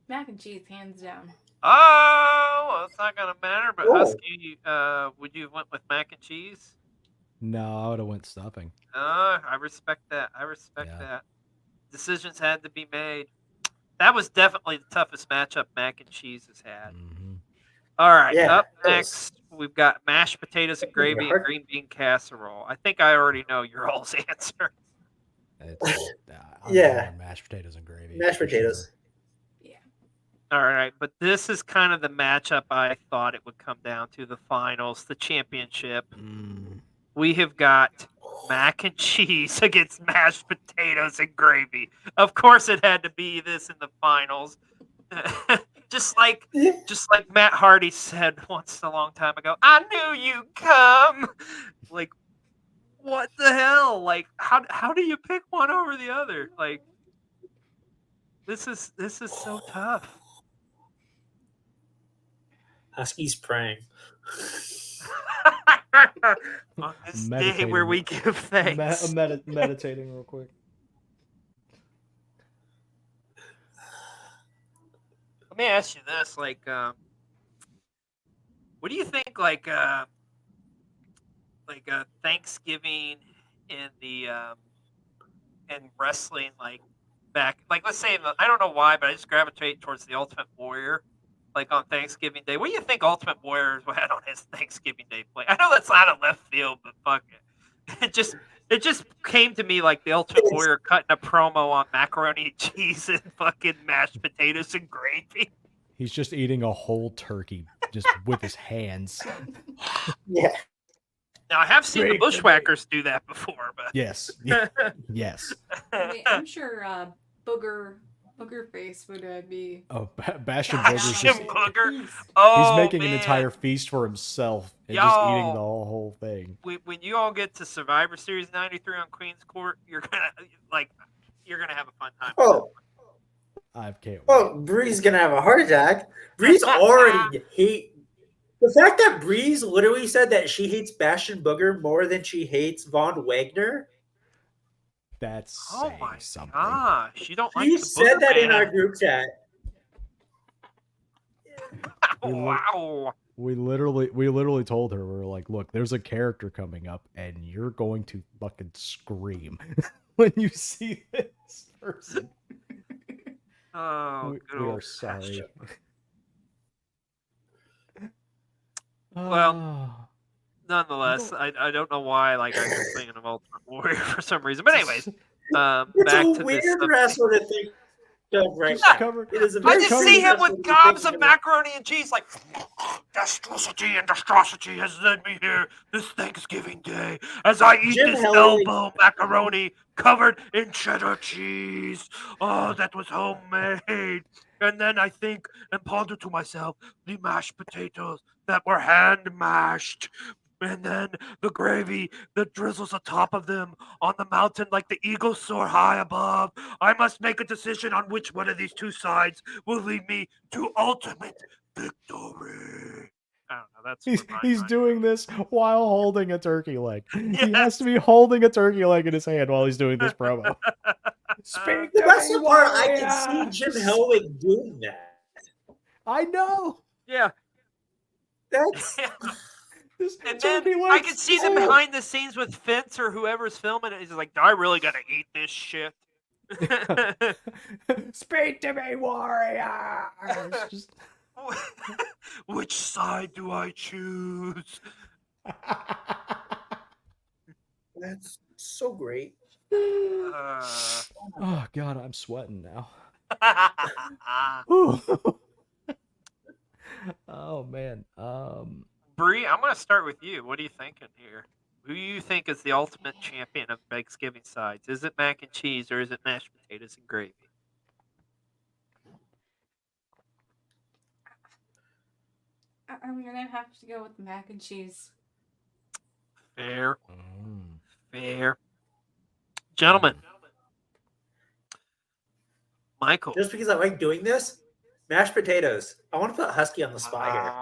Mac and cheese, hands down. Oh, well, it's not gonna matter. But Whoa. Husky, would you have went with mac and cheese? No, I would have went stuffing. I respect that. Yeah. That. Decisions had to be made. That was definitely the toughest matchup mac and cheese has had. Mm-hmm. All right, Yeah, up it was. next we've got mashed potatoes and gravy and green bean casserole. I think I already know your all's answer. It's I'm Yeah. going mashed potatoes and gravy. Mashed for potatoes. sure. Yeah. All right, but this is kind of the matchup I thought it would come down to, the finals, the championship. We have got mac and cheese against mashed potatoes and gravy. Of course, it had to be this in the finals. just like Matt Hardy said once a long time ago, I knew you'd come. Like, what the hell? Like, how do you pick one over the other? Like, this is so tough. Husky's praying. On this day where we give thanks. Meditating real quick. Let me ask you this: like, what do you think? Like Thanksgiving in the in wrestling, like back, like let's say I don't know why, but I just gravitate towards the Ultimate Warrior. Like on Thanksgiving Day, what do you think Ultimate Warrior had on his Thanksgiving Day play? I know that's out of left field, but fuck it. It just came to me like the Ultimate Warrior cutting a promo on macaroni and cheese and fucking mashed potatoes and gravy. He's just eating a whole turkey just with his hands. Yeah. Now I have seen the Bushwhackers do that before, but yes. Yes. I mean, I'm sure Booger Face would be. Oh, Bastion Booger's just Booger. Oh, he's making man. an entire feast for himself and Yo, just eating the whole thing. When you all get to Survivor Series '93 on Queen's Court, you're gonna have a fun time. Oh, I can't wait. oh, Bree's gonna have a heart attack. Bree's already hate. The fact that Breeze literally said that she hates Bastion Booger more than she hates Von Wagner. That's Oh my something. gosh, you don't like She the said Booger that in Man. our group chat. Wow. We literally told her, we were like, look, there's a character coming up and you're going to fucking scream when you see this person. Oh, we are sorry. Well, nonetheless, I don't know why. Like I was thinking of Ultimate Warrior for some reason, but anyways, It's back a to weird this. wrestler to think of right Just now. cover- It is a I very just weird see him wrestler with to be gobs thinking of macaroni and cheese, like Destrosity and Destrosity has led me here this Thanksgiving Day as I eat Jim this Hellwig. elbow macaroni covered in cheddar cheese. Oh, that was homemade. And then I think and ponder to myself the mashed potatoes that were hand mashed. And then the gravy that drizzles atop of them on the mountain like the eagle soar high above. I must make a decision on which one of these two sides will lead me to ultimate victory. I don't know. That's He's doing this while holding a turkey leg. He Yes. has to be holding a turkey leg in his hand while he's doing this promo. Speak The to best me, part, I warrior! can see Jim Hellwig doing that. I know. Yeah. That's This And then turkey I legs. can see them behind the scenes with Fence or whoever's filming it. He's like, I really got to eat this shit. Speak to me, warriors. Just... Which side do I choose? That's so great. Oh God, I'm sweating now. Oh man. Breigh, I'm going to start with you. What are you thinking here? Who do you think is the ultimate champion of Thanksgiving sides? Is it mac and cheese or is it mashed potatoes and gravy? I'm gonna have to go with the mac and cheese. Fair. Fair. Gentlemen. Michael. Just because I like doing this, mashed potatoes. I want to put Husky on the spot here.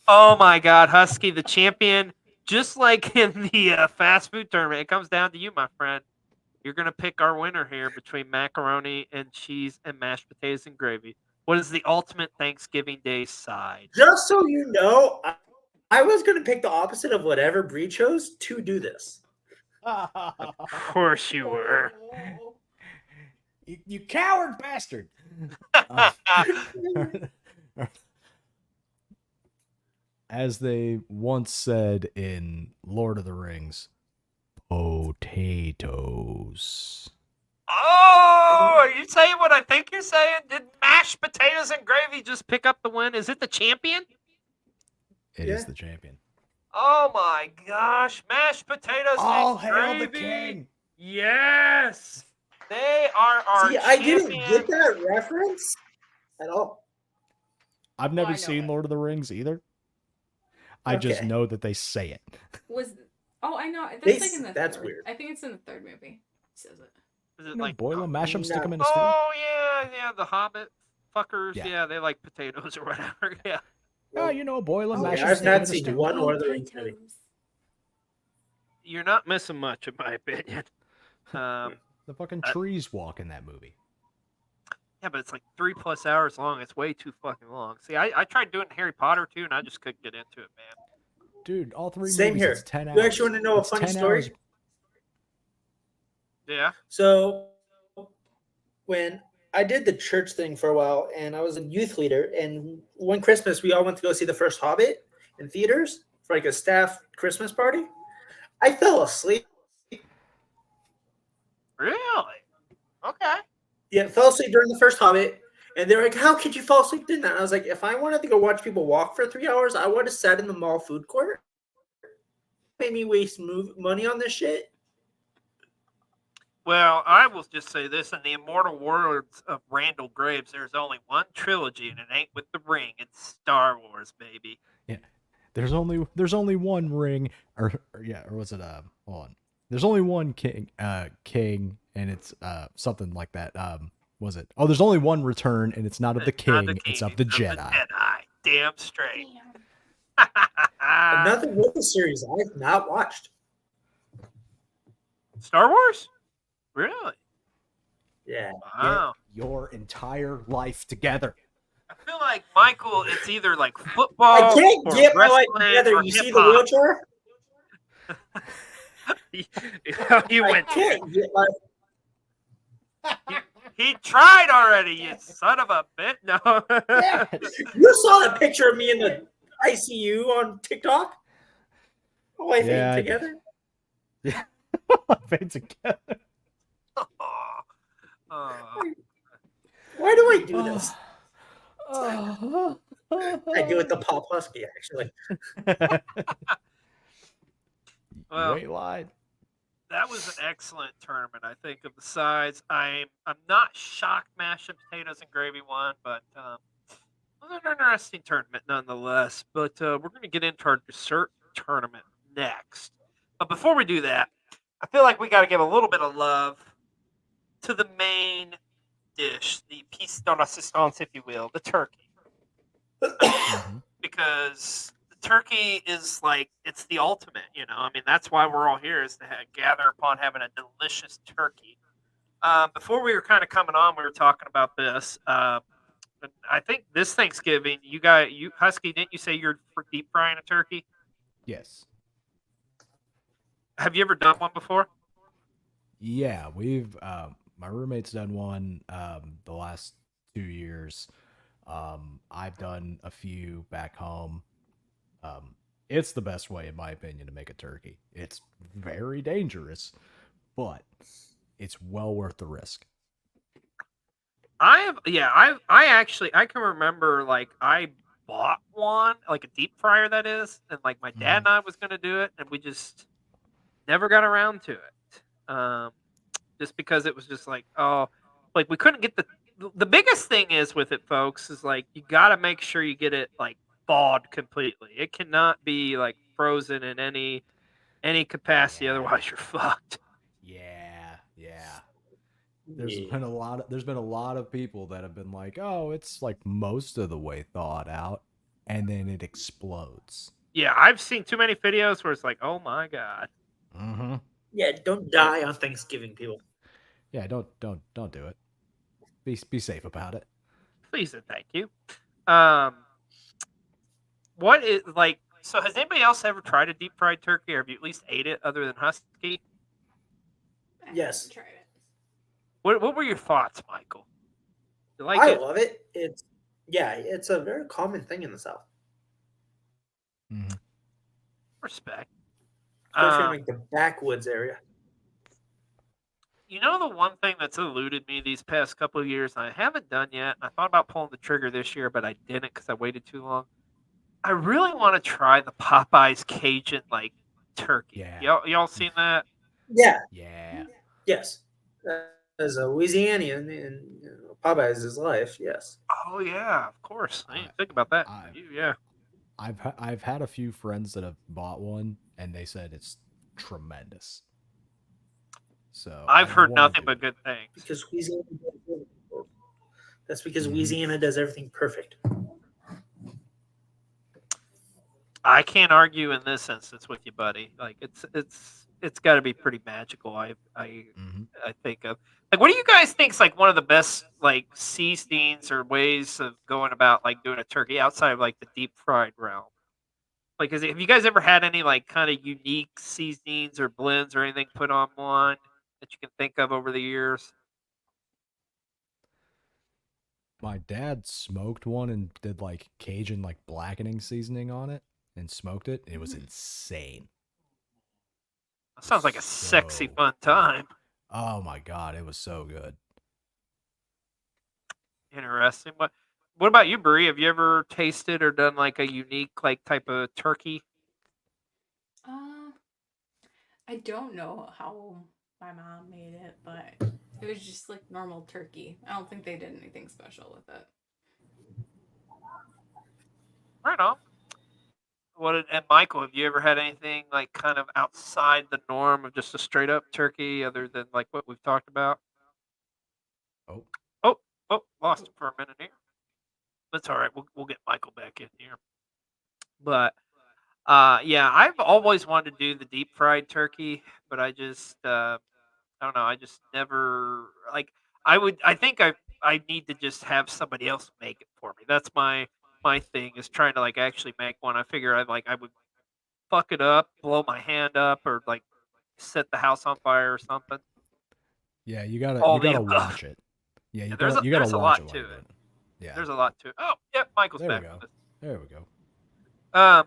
Oh my God, Husky, the champion. Just like in the fast food tournament, it comes down to you, my friend. You're going to pick our winner here between macaroni and cheese and mashed potatoes and gravy. What is the ultimate Thanksgiving Day side? Just so you know, I was going to pick the opposite of whatever Breigh chose to do this. Of course you were. You coward bastard. As they once said in Lord of the Rings, potatoes. Oh, are you saying what I think you're saying? Did mashed potatoes and gravy just pick up the win? Is it the champion? It is the champion. Oh my gosh, mashed potatoes All and hail gravy. the king. Yes. They are our See, champion. I didn't get that reference at all. I've never seen Lord of the Rings either. I just know that they say it. I know. That's like in the that's third. weird. I think it's in the third movie. It says it. Is it Like boil them, mash them, stick them in a stew. Oh yeah, the Hobbit fuckers. Yeah. Yeah, they like potatoes or whatever. Yeah. Oh, boil them, mash them, I've stick them in not a seen stew. one Lord of the Rings movie. You're not missing much, in my opinion. The fucking trees walk in that movie. Yeah, but it's like 3+ hours long. It's way too fucking long. See, I tried doing Harry Potter too, and I just couldn't get into it, man. Dude, all three Same movies, here. it's 10 hours. You actually want to know It's a funny 10 story? hours. Yeah. So when I did the church thing for a while, and I was a youth leader, and one Christmas we all went to go see the first Hobbit in theaters for like a staff Christmas party. I fell asleep. Really? Okay. Yeah, fell asleep during the first Hobbit, and they're like, "How could you fall asleep doing that?" And I was like, "If I wanted to go watch people walk for 3 hours, I would have sat in the mall food court. Made me waste money on this shit." Well, I will just say this: in the immortal words of Randall Graves, there's only one trilogy, and it ain't with the ring. It's Star Wars, baby. Yeah. There's only one ring, or was it hold on. There's only one king, and it's something like that. Was it? Oh, there's only one return, and it's not of the king, it's of the Jedi. Damn straight. Another movie series I've not watched. Star Wars? Really? Yeah. Wow. Get your entire life together. I feel like Michael, it's either like football. I can't or get my life wrestling together. or You see the hip-hop. wheelchair? He I went. can't get my. He tried already. You son of a bitch! No. You saw that picture of me in the ICU on TikTok? Oh, I think together. Yeah. Life together. Why do I do this? I do it to Pop Husky, actually. Well, you ain't lied. That was an excellent tournament. I think of the sides. I'm not shocked mashed potatoes and gravy won, but it was an interesting tournament nonetheless. But we're going to get into our dessert tournament next. But before we do that, I feel like we got to give a little bit of love to the main dish, the piece de resistance, if you will, the turkey. Because the turkey is like, it's the ultimate, I mean, that's why we're all here, is to gather upon having a delicious turkey. Before we were kind of coming on, we were talking about this. I think this Thanksgiving, you Husky, didn't you say you're for deep frying a turkey? Yes. Have you ever done one before? Yeah, we've my roommate's done one the last 2 years. I've done a few back home. Um, it's the best way, in my opinion, to make a turkey. It's very dangerous, but it's well worth the risk. I actually I can remember like I bought one, like a deep fryer that is, and like my dad and I was gonna do it, and we just never got around to it. Just because it was just like, oh, like we couldn't get the biggest thing is with it, folks, is like you got to make sure you get it like thawed completely. It cannot be like frozen in any capacity, Yeah. otherwise you're fucked. Yeah. Yeah. There's been a lot of people that have been like, "Oh, it's like most of the way thawed out," and then it explodes. Yeah, I've seen too many videos where it's like, oh my god. Mm-hmm. Yeah, don't Yeah, die on Thanksgiving, people. Yeah, don't do it. Be safe about it. please and thank you. Um, what is like? So has anybody else ever tried a deep fried turkey, or have you at least ate it other than Husky? I Yes. haven't tried it. What were your thoughts, Michael? You like I it? love it. It's a very common thing in the South, Mm-hmm. Respect. especially in Um, like the backwoods area. You know the one thing that's eluded me these past couple of years, and I haven't done yet. I thought about pulling the trigger this year, but I didn't because I waited too long. I really want to try the Popeyes Cajun like turkey. Yeah. Y'all seen that? Yeah. Yeah. Yes. As a Louisianian, and Popeyes is life. Yes. Oh yeah, of course. I I didn't think about that. I Yeah. I've had a few friends that have bought one and they said it's tremendous. So I I've heard want nothing to do but it. good things. Because Louisiana. That's because Mm-hmm. Louisiana does everything perfect. I can't argue in this instance with you, buddy. Like it's got to be pretty magical. Mm-hmm. I think of like what do you guys think's like one of the best like seasonings or ways of going about like doing a turkey outside of like the deep fried realm? Like, have you guys ever had any like kind of unique seasonings or blends or anything put on one that you can think of over the years? My dad smoked one and did like Cajun like blackening seasoning on it and smoked it. It was Mm. insane. That sounds like a sexy So fun good. time. Oh my god, it was so good. Interesting. What about you, Brie? Have you ever tasted or done like a unique like type of turkey? Uh, I don't know how my mom made it, but it was just like normal turkey. I don't think they did anything special with it. Right on. And Michael, have you ever had anything like kind of outside the norm of just a straight up turkey, other than like what we've talked about? Oh, Oh, lost him for a minute here. That's all right. We'll get Michael back in here. But yeah, I've always wanted to do the deep fried turkey, but I just I don't know. I just never like. I think I need to just have somebody else make it for me. That's my thing is trying to like actually make one. I figure I would fuck it up, blow my hand up, or like set the house on fire or something. yeah, All you the gotta above. watch it. Yeah, Yeah, you gotta there's a watch lot it while to you're doing it. it. Yeah, There's a lot to it. Oh, yep, Michael's there we back go. with There we go. us.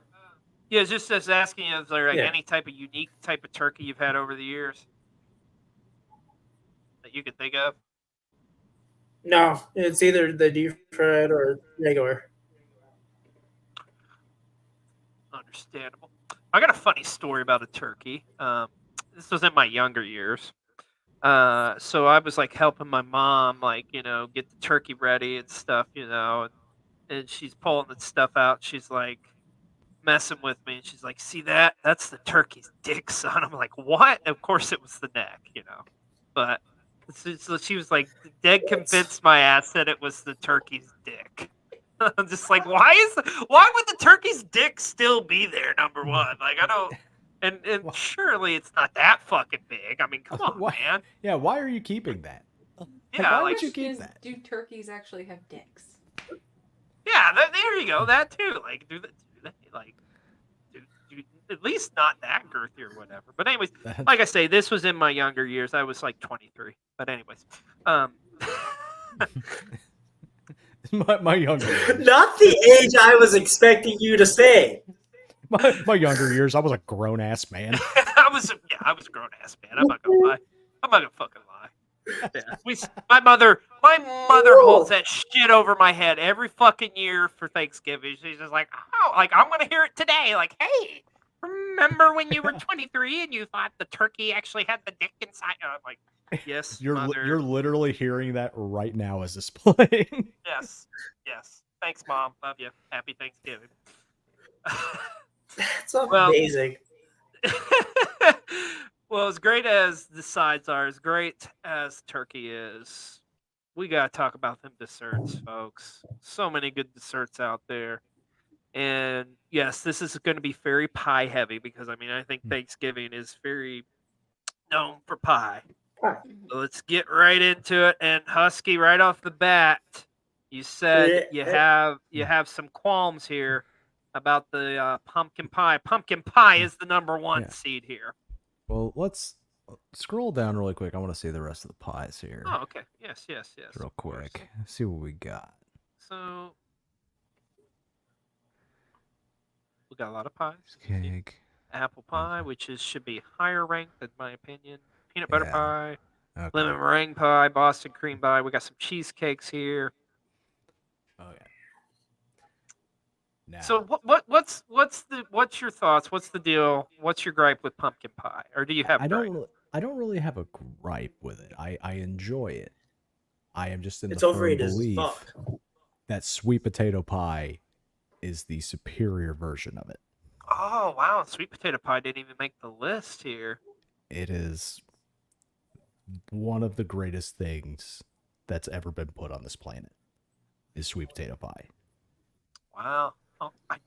Yeah, just asking you, is there like Yeah. any type of unique type of turkey you've had over the years that you can think of? No, it's either the deep fried or regular. Understandable. I got a funny story about a turkey. This was in my younger years. So I was like helping my mom, like get the turkey ready and stuff, and she's pulling the stuff out. She's like messing with me, and she's like, "See that? That's the turkey's dick, son." I'm like, "What?" Of course, it was the neck. But so she was like dead What? convinced my ass that it was the turkey's dick. I'm just like, why would the turkey's dick still be there? Number one, like I don't, and Wha- surely it's not that fucking big. I mean, come on, Why? man. Yeah, why are you keeping that? Like, Yeah, why The would like you question keep is, that? do turkeys actually have dicks? yeah, there you go. That too. Like, do they like do at least not that girthy or whatever. But anyways, That's- like I say, this was in my younger years. I was like 23. But anyways, my younger years. Not the age I was expecting you to say. My younger years, I was a grown ass man. I was a grown ass man. I'm not gonna lie. I'm not gonna fucking lie. Yeah. My mother holds that shit over my head every fucking year for Thanksgiving. She's just like, oh, like I'm gonna hear it today. Like, hey, remember when you were 23 and you thought the turkey actually had the dick inside? I'm like, yes, mother. You're literally hearing that right now as this playing. Yes. Thanks, Mom. Love you. Happy Thanksgiving. That's amazing. Well, as great as the sides are, as great as turkey is, we got to talk about them desserts, folks. So many good desserts out there. And yes, this is going to be very pie heavy because, I mean, I think Thanksgiving is very known for pie. So let's get right into it. And Husky, right off the bat, you said you have some qualms here about the pumpkin pie. Pumpkin pie is the number one seed here. Well, let's scroll down really quick. I want to see the rest of the pies here. Oh, okay. Yes. Real quick. See what we got. So we got a lot of pies. Cake. Apple pie, which should be higher ranked in my opinion. Peanut butter pie, Okay. lemon meringue pie, Boston cream pie. We got some cheesecakes here. Okay. Now, So what's your thoughts? What's the deal? What's your gripe with pumpkin pie? Or do you have? I don't really have a gripe with it. I enjoy it. I am just in the firm overrated as belief fuck. that sweet potato pie is the superior version of it. Oh wow, sweet potato pie didn't even make the list here. It is one of the greatest things that's ever been put on this planet. Is sweet potato pie. Wow. Oh, I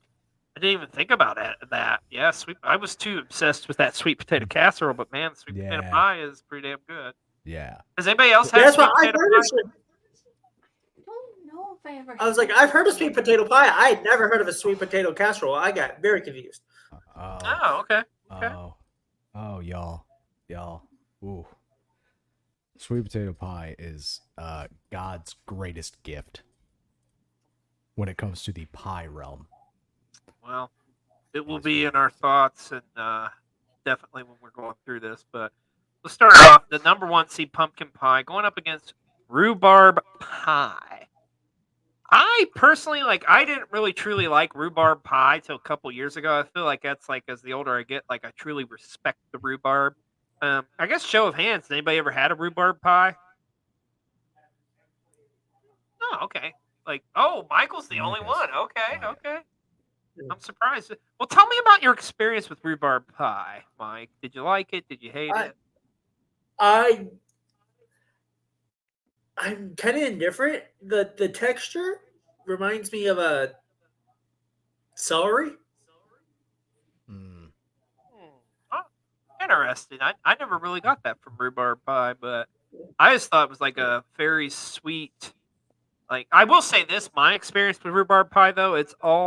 didn't even think about that. Yeah, I was too obsessed with that sweet potato casserole, but man, sweet potato pie is pretty damn good. Yeah. Does anybody else have That's sweet what I potato heard. pie? I don't know if I ever. I was like, I've heard of sweet potato pie. I had never heard of a sweet potato casserole. I got very confused. Oh, okay. Oh, y'all. Ooh. Sweet potato pie is God's greatest gift when it comes to the pie realm. Well, it will be in our thoughts and definitely when we're going through this. But let's start off. The number one seed pumpkin pie going up against rhubarb pie. I personally I didn't really truly like rhubarb pie till a couple years ago. I feel like that's as the older I get, I truly respect the rhubarb. I guess show of hands, anybody ever had a rhubarb pie? Oh, okay. Michael's the only one. Okay. I'm surprised. Well, tell me about your experience with rhubarb pie, Mike. Did you like it? Did you hate it? I'm kind of indifferent. The texture reminds me of a celery. Oh, interesting. I never really got that from rhubarb pie, but I just thought it was a very sweet. I will say this, my experience with rhubarb pie though,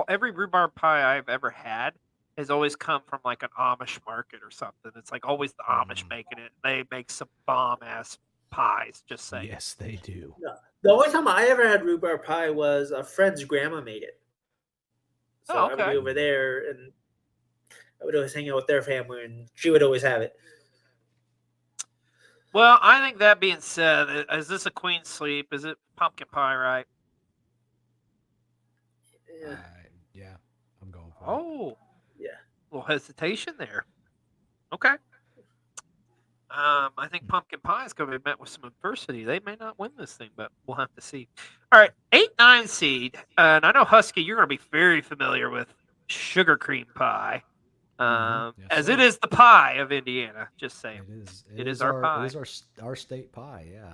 every rhubarb pie I've ever had has always come from an Amish market or something. It's always the Amish making it. They make some bomb ass pies, just saying. Yes, they do. No. The only time I ever had rhubarb pie was a friend's grandma made it. So I would be over there and I would always hang out with their family and she would always have it. Well, I think that being said, is this a queen sleep? Is it pumpkin pie, right? Yeah, I'm going for it. Oh, yeah. A little hesitation there. Okay. I think pumpkin pie is going to be met with some adversity. They may not win this thing, but we'll have to see. All right, 8-9 seed, and I know Husky, you're going to be very familiar with sugar cream pie. As it is the pie of Indiana, just saying. It is our pie. It is our state pie, yeah.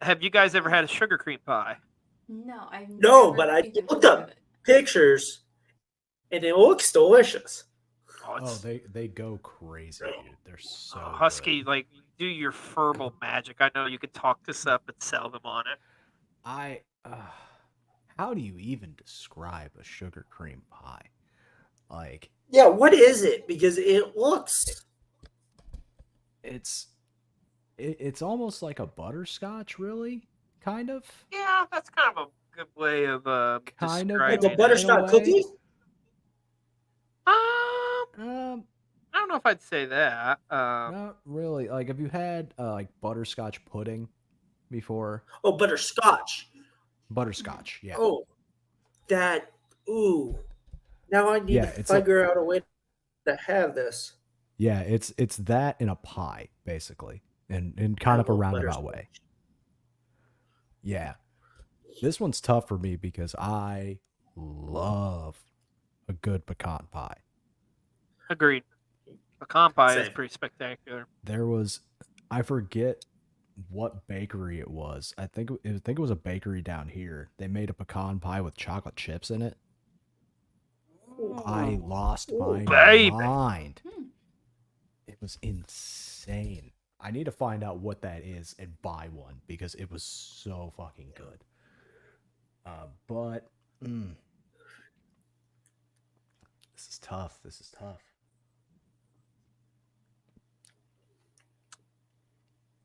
Have you guys ever had a sugar cream pie? No, but I looked up pictures and it looks delicious. Oh, they go crazy, dude. They're so Husky, good. do your verbal magic. I know you could talk this up and sell them on it. How do you even describe a sugar cream pie? Like, Yeah, what is it? Because it looks. it's almost like a butterscotch, really, kind of, Yeah, that's kind of a good way of Kind of, Like a describing it. butterscotch cookie? um, I don't know if I'd say that. not really. Like, have you had like butterscotch pudding before? Oh, butterscotch. Butterscotch, yeah, Oh, that. Ooh. Now I need yeah. to It's like, figure out a way to have this. yeah, it's that in a pie, basically, in I kind of a love roundabout way. butterscotch. Yeah, this one's tough for me because I love a good pecan pie. Agreed. Pecan pie is Same. pretty spectacular. There was, I forget what bakery it was. I think it was a bakery down here. They made a pecan pie with chocolate chips in it. I lost my baby. mind. Hmm. It was insane. I need to find out what that is and buy one because it was so fucking good. But this is tough. This is tough.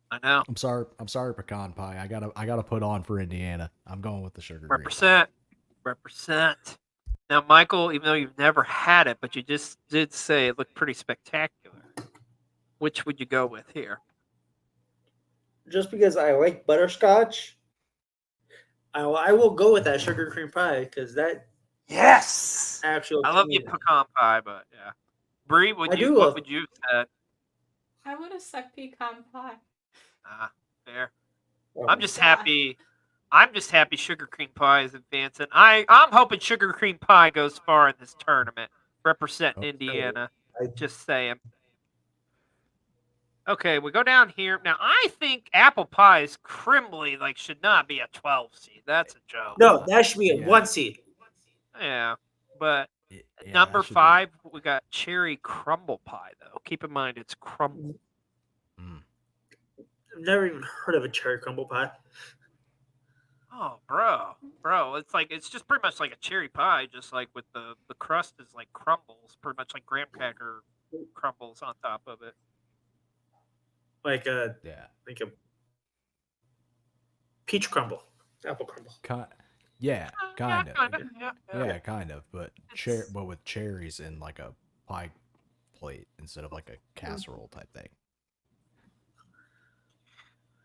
I know. I'm sorry, pecan pie. I gotta put on for Indiana. I'm going with the sugar green pie. Represent. Represent. Now, Michael, even though you've never had it, but you just did say it looked pretty spectacular. Which would you go with here? Just because I like butterscotch, I will go with that sugar cream pie because that Yes. actually I looks love you amazing. pecan pie, but yeah. Bree, I do what love- would you have said? I would have sucked pecan pie. Fair. Oh I'm my just God. happy. I'm just happy sugar cream pie is advancing. I'm hoping sugar cream pie goes far in this tournament. Representing Oh. Indiana. I- Just saying. Okay, we go down here. Now I think apple pie is criminally should not be a 12 seed. That's a joke. No, that should be a Yeah. 1 seed. Yeah. But Yeah, number that should be- 5, we got cherry crumble pie though. Keep in mind it's crumble. Mm. I've never even heard of a cherry crumble pie. Oh, bro, it's just pretty much like a cherry pie, just like with the crust is like crumbles, pretty much like graham cracker crumbles on top of it. Like a Yeah. peach crumble, apple crumble. Yeah, kind of. Yeah. Kind of, but It's- but with cherries in like a pie plate instead of like a casserole type thing.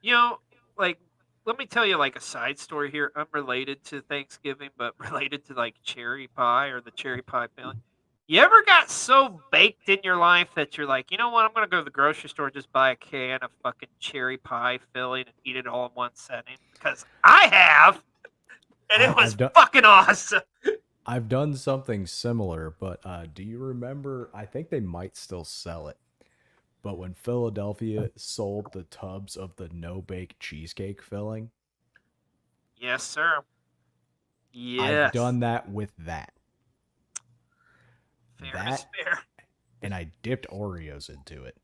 You know, let me tell you a side story here, unrelated to Thanksgiving, but related to cherry pie or the cherry pie filling. You ever got so baked in your life that you're like, you know what, I'm gonna go to the grocery store, just buy a can of fucking cherry pie filling and eat it all in one setting? Because I have, and it was fucking awesome. I've done something similar, but do you remember? I think they might still sell it. But when Philadelphia sold the tubs of the no-bake cheesecake filling, Yes, sir. Yes. I've done that with that. Fair is fair. And I dipped Oreos into it.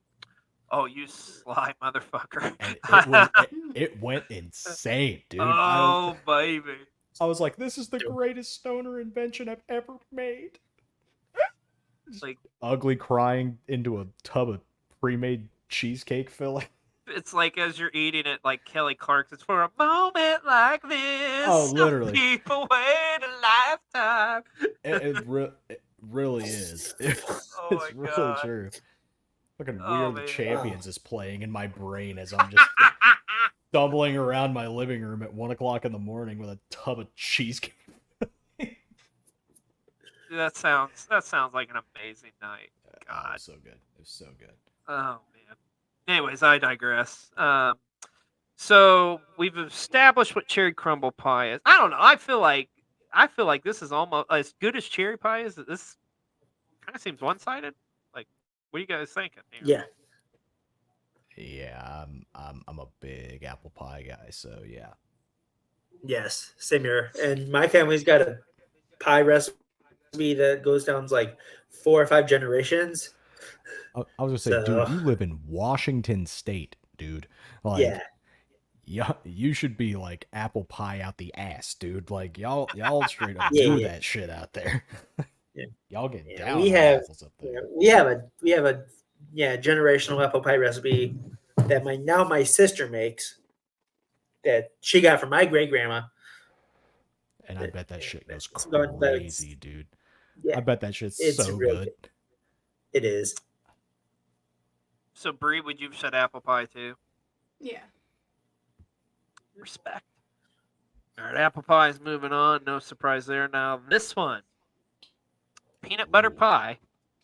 Oh, you sly motherfucker. And it went insane, dude. Oh, baby. I was like, this is the greatest stoner invention I've ever made. Ugly crying into a tub of pre-made cheesecake filling. It's like as you're eating it, like Kelly Clarkson's for a moment like this. Oh, literally. Some people wait a lifetime. It really is. It's my really God. true. Fucking Oh, Weird the man. Champions is playing in my brain as I'm just stumbling around my living room at 1 o'clock in the morning with a tub of cheesecake. That sounds like an amazing night. It God. was so good. It was so good. Oh man. Anyways, I digress. So we've established what cherry crumble pie is. I don't know. I feel like this is almost as good as cherry pie is. This kind of seems one-sided. Like, what are you guys thinking here? Yeah. Yeah, I'm a big apple pie guy, so yeah. Yes, same here. And my family's got a pie recipe that goes down like 4 or 5 generations. I was gonna say, dude, you live in Washington State, dude. Like, yeah, you should be like apple pie out the ass, dude. Like y'all straight up do that shit out there. Y'all get Yeah, down we on have apples up there. we have a generational apple pie recipe that my sister makes that she got from my great grandma. And I bet that shit goes But crazy, dude. I bet that shit's it's so real good. It is. So, Breigh, would you have said apple pie too? Yeah. Respect. All right, apple pie is moving on. No surprise there. Now, this one, peanut butter pie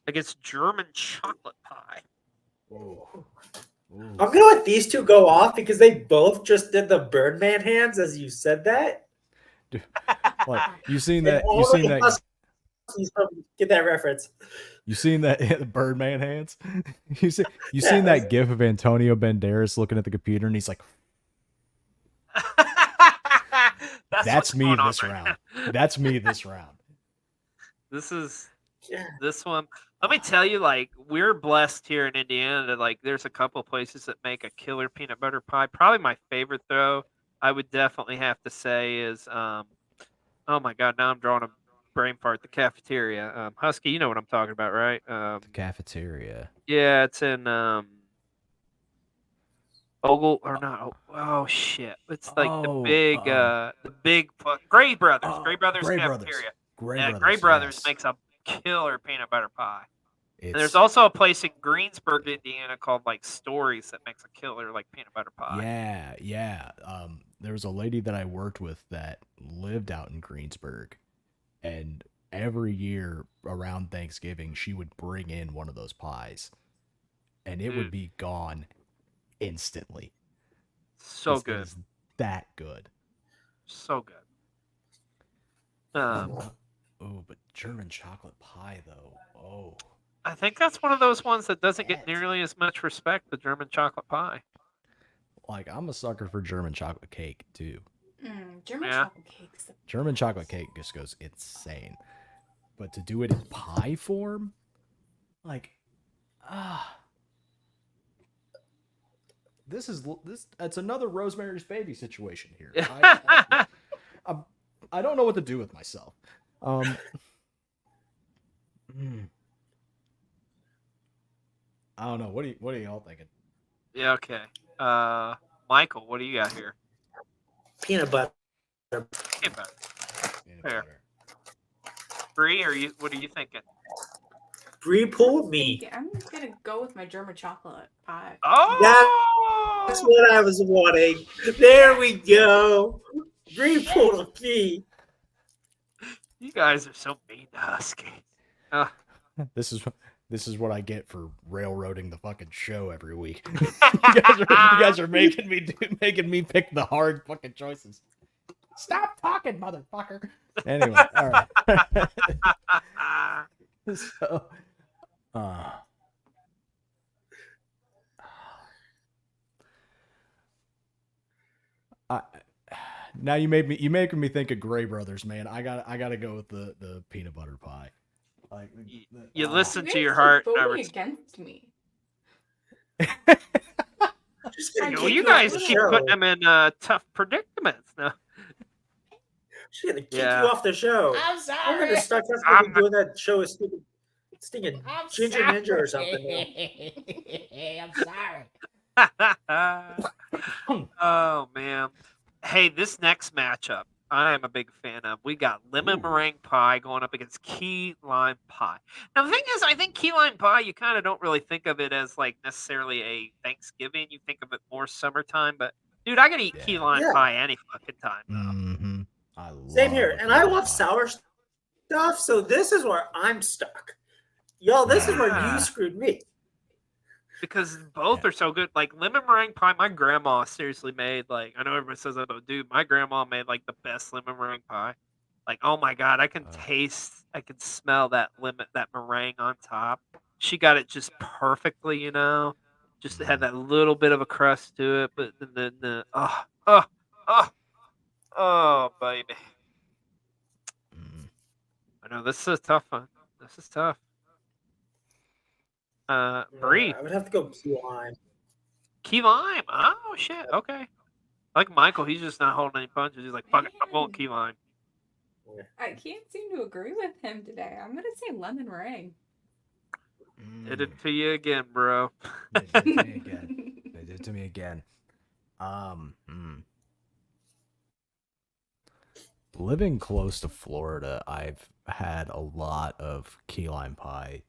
against German chocolate pie. Ooh. I'm gonna let these two go off because they both just did the Birdman hands as you said that. Like you seen And that? You seen only that? Huskies probably get that reference. You seen that Birdman hands? You Yeah, seen that gif of Antonio Banderas looking at the computer and he's like, That's "That's me going on this right round. now. That's me this round." This is Yeah. this one. Let me tell you, like, we're blessed here in Indiana that, like, there's a couple places that make a killer peanut butter pie. Probably my favorite, though, I would definitely have to say is, oh my God, now I'm drawing a brain fart. The cafeteria, Husky, you know what I'm talking about, right? The cafeteria. Yeah, it's in Ogle or not? Oh shit! It's like the big Gray Brothers. Gray Brothers Gray Brothers. cafeteria. Gray Yeah, Brothers. Gray Brothers Yes. makes a killer peanut butter pie. And there's It's also a place in Greensburg, Indiana called like Stories that makes a killer like peanut butter pie. yeah. There was a lady that I worked with that lived out in Greensburg, and every year around Thanksgiving, she would bring in one of those pies, and it would Dude, be gone instantly. so It good, is that good. so good. Oh, but German chocolate pie though. Oh, I think that's one of those ones that doesn't get Shit. nearly as much respect. The German chocolate pie. like I'm a sucker for German chocolate cake too. German Yeah. chocolate cakes. German chocolate cake just goes insane. But to do it in pie form, like, this it's another Rosemary's Baby situation here. I don't know what to do with myself. I don't know. What are y'all thinking? Yeah. Okay. Michael, what do you got here? Peanut butter. Peanut butter. Peanut Fair. butter. Bree, what are you thinking? Bree pulled me. I'm gonna go with my German chocolate pie. Oh, That's what I was wanting. There we go. Bree pulled me. you guys are so mean to Husky. This is what I get for railroading the fucking show every week. you you guys are making me pick the hard fucking choices. Stop talking, motherfucker. Anyway, all right. So, now you making me think of Gray Brothers, man. I gotta go with the peanut butter pie. Like you listen You to your guys are heart. voting against me. Just gonna Well, kick you off guys the keep show. putting them in tough predicaments. No. She's gonna kick Yeah. you off the show. I'm I'm gonna sorry. start I'm doing that show with stinging I'm Ginger sorry. Ninja or something. I'm sorry. Oh man. Hey, this next matchup, I am a big fan of. We got lemon meringue pie going up against key lime pie. Now the thing is, I think key lime pie, you kind of don't really think of it as like necessarily a Thanksgiving. You think of it more summertime, but dude, I could eat key lime pie any fucking time. Mm-hmm. Same here, and I love sour stuff. So this is where I'm stuck, y'all. This is where you screwed me. Because both are so good. Like lemon meringue pie, my grandma seriously made like I know everybody says that, but dude, my grandma made like the best lemon meringue pie. Like, oh my god, I can smell that meringue on top. She got it just perfectly, you know. Just had that little bit of a crust to it, but then the baby. I know this is a tough one. This is tough. Bree. I would have to go key lime. Key lime. Oh shit. Okay. Like Michael, he's just not holding any punches. He's like, fuck it, I'm going key lime. I can't seem to agree with him today. I'm gonna say lemon meringue. Did it to you again, bro. They did it to me again. They did it to me again. Living close to Florida, I've had a lot of key lime pie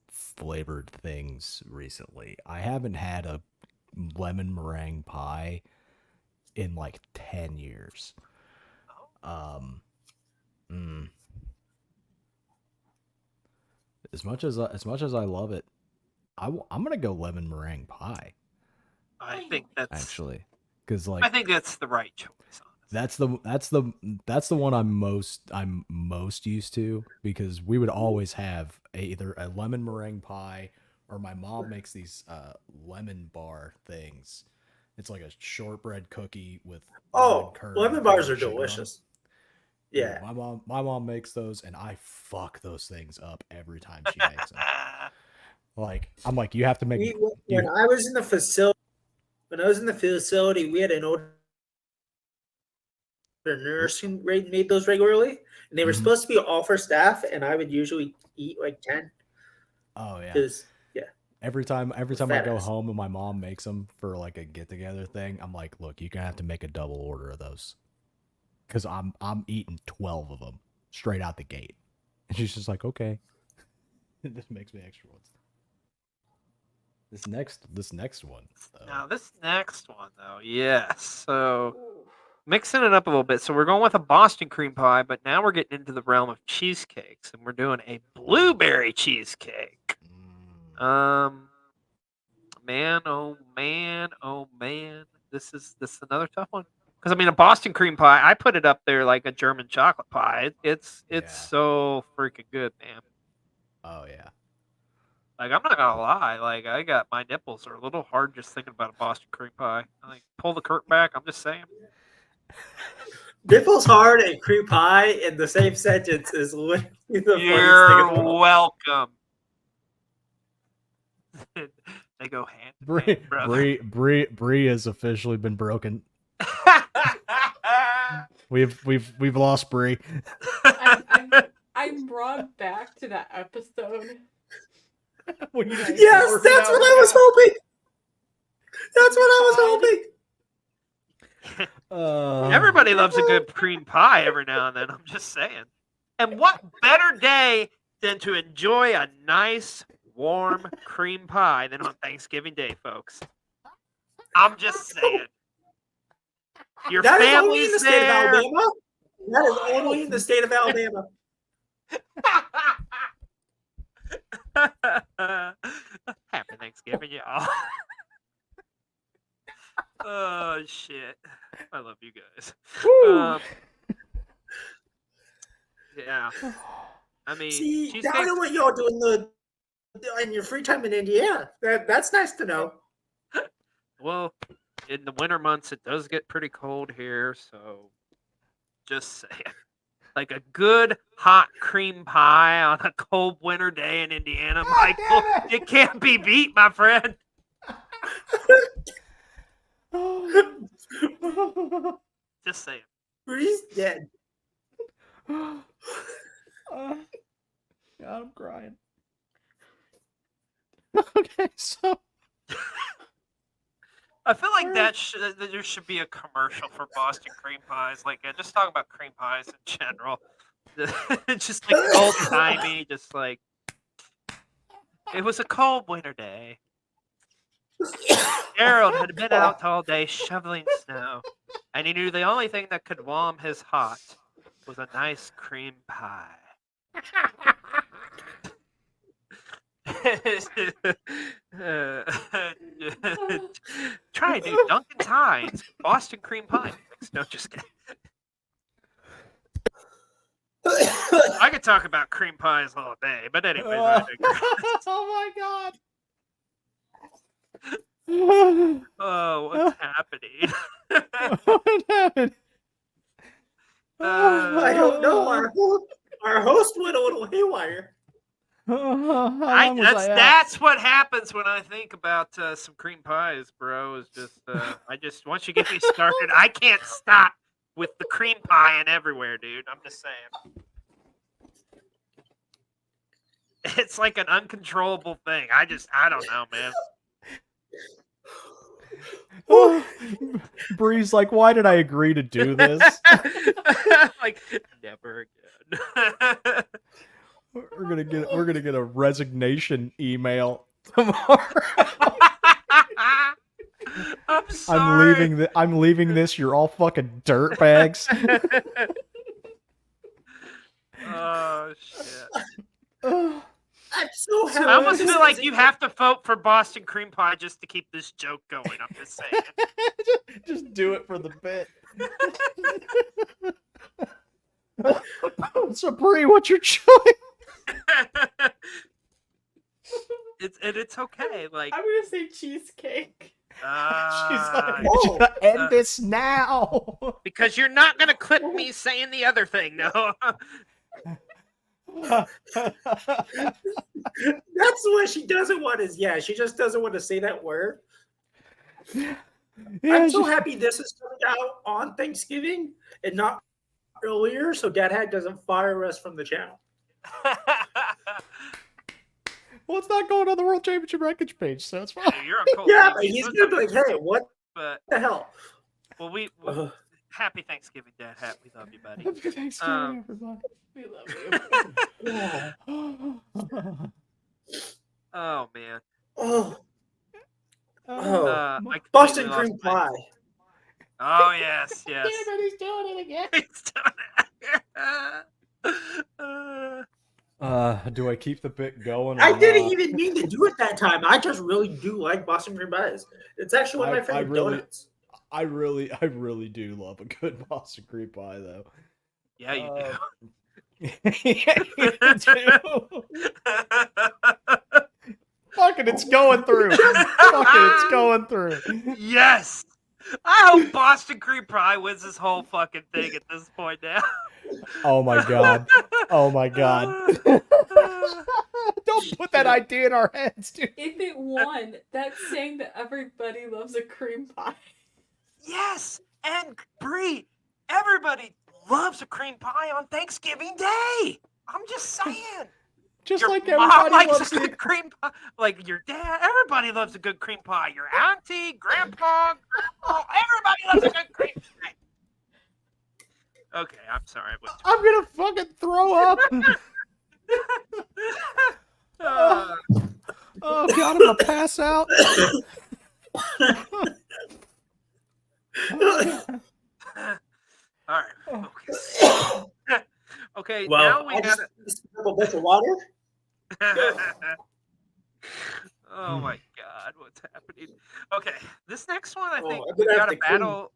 flavored things recently. I haven't had a lemon meringue pie in like 10 years. Mm. As much as I love it, I'm gonna go lemon meringue pie I think that's actually, because I like think that's the right choice. Honestly. that's the one I'm most used to, because we would always have either a lemon meringue pie, or my mom makes these lemon bar things. It's like a shortbread cookie with lemon Oh, curd lemon and bars powdered are sugar on 'em. delicious. Dude, Yeah. my mom makes those, and I fuck those things up every time she makes them. Like, I'm like, you have to make When you. I was in the facility, we had an older nurse who made those regularly, and they were Mhm. supposed to be all for staff, and I would usually eat like 10 Oh yeah. because Every time I fat go ass. home and my mom makes them for like a get together thing, I'm like, look, you're gonna have to make a double order of those, because I'm eating 12 of them straight out the gate, and she's just like, okay. It just makes me extra ones. This next one though. Now this next one though, yes. So mixing it up a little bit. So we're going with a Boston cream pie, but now we're getting into the realm of cheesecakes, and we're doing a blueberry cheesecake. Man, oh man, oh man. This is another tough one. Because I mean, a Boston cream pie, I put it up there like a German chocolate pie. It's Yeah. so freaking good, man. Oh yeah. Like, I'm not gonna lie, like, I got my nipples are a little hard just thinking about a Boston cream pie. Like, pull the curtain back. I'm just saying. Nipples hard and cream pie in the same sentence is literally the funniest thing in the You're world. welcome. They go hand in Bree hand, brother. Bree has officially been broken. We've lost Bree. I'm brought back to that episode. When you just Yes, blurted that's out what I was hoping. That's what I was hoping. Everybody loves a good cream pie every now and then. I'm just saying. And what better day than to enjoy a nice, warm cream pie than on Thanksgiving Day, folks? I'm just saying. Your That is only in family's the state of there. Alabama. That is only in the state of Alabama. Happy Thanksgiving, y'all. Oh shit! I love you guys. Yeah. I mean, See, cheesecakes. down to what y'all do in your free time in Indiana. That's nice to know. Well, in the winter months, it does get pretty cold here, so just saying. Like a good hot cream pie on a cold winter day in Indiana, Michael, it can't be beat, my friend. Just saying. Bree's dead. God, I'm crying. Okay, so I feel like that there should be a commercial for Boston cream pies. Like, just talk about cream pies in general. Just like old timey, just like it was a cold winter day. Gerald had been out all day shoveling snow, and he knew the only thing that could warm his heart was a nice cream pie. Try new Duncan Hines Boston cream pie mix. No, just kidding. I could talk about cream pies all day, but anyways, I digress. Oh my god. Oh, what's happening? What happened? I don't know. Our host went a little haywire. That's what happens when I think about some cream pies, bro. Is just once you get me started, I can't stop. with the cream pie and everywhere, dude. I'm just saying. It's like an uncontrollable thing. I don't know, man. Bree's like, why did I agree to do this? Like, never again. We're gonna get a resignation email tomorrow. I'm sorry. I'm leaving this. You're all fucking dirtbags. Oh shit. I'm so happy. I almost this feel like is you have to vote for Boston cream pie just to keep this joke going. I'm just saying. Just do it for the bit. So Bree, what's your choice? It's okay. Like, I'm gonna say cheesecake. She's like, Oh. end this now. because you're not gonna clip me saying the other thing, no. That's what she doesn't want she just doesn't want to say that word. Yeah, I'm so happy this is coming out on Thanksgiving and not earlier, so Dad Hack doesn't fire us from the channel. well, it's not going on the World Championship wreckage page, so it's fine. You're on cold. Yeah, but he's gonna be like, "Hey, what But the hell?" well, happy Thanksgiving, Dad Hat. We love you, buddy. Happy Thanksgiving, everybody. We love you. Oh man. Oh, I Boston completely cream lost my- pie. Oh yes, yes. He's doing it again. He's doing it. Do I keep the bit going? Or I didn't not? even mean to do it that time. I just really do like Boston cream pies. It's actually one of my favorite donuts. I really do love a good Boston cream pie, though. Yeah, you do. Yeah, you do. Fucking, it's going through. Fucking, it's going through. Yes. I hope Boston cream pie wins this whole fucking thing at this point now. Oh my god. Oh my god. Don't put that idea in our heads, dude. If it won, that's saying that everybody loves a cream pie. Yes, and Brie, everybody loves a cream pie on Thanksgiving Day. I'm just saying. Just Your like mom everybody likes loves a good the... cream pie. Like your dad, everybody loves a good cream pie. Your auntie, grandpa, grandma, everybody loves a good cream pie. Okay, I'm sorry. I'm gonna fucking throw up. Oh god, I'm gonna pass out. All right. Okay. Okay. Well, now we I got. just a little bit of water. Oh my god, what's happening? Okay, this next one I think I'm we gonna got have a to clean. battle.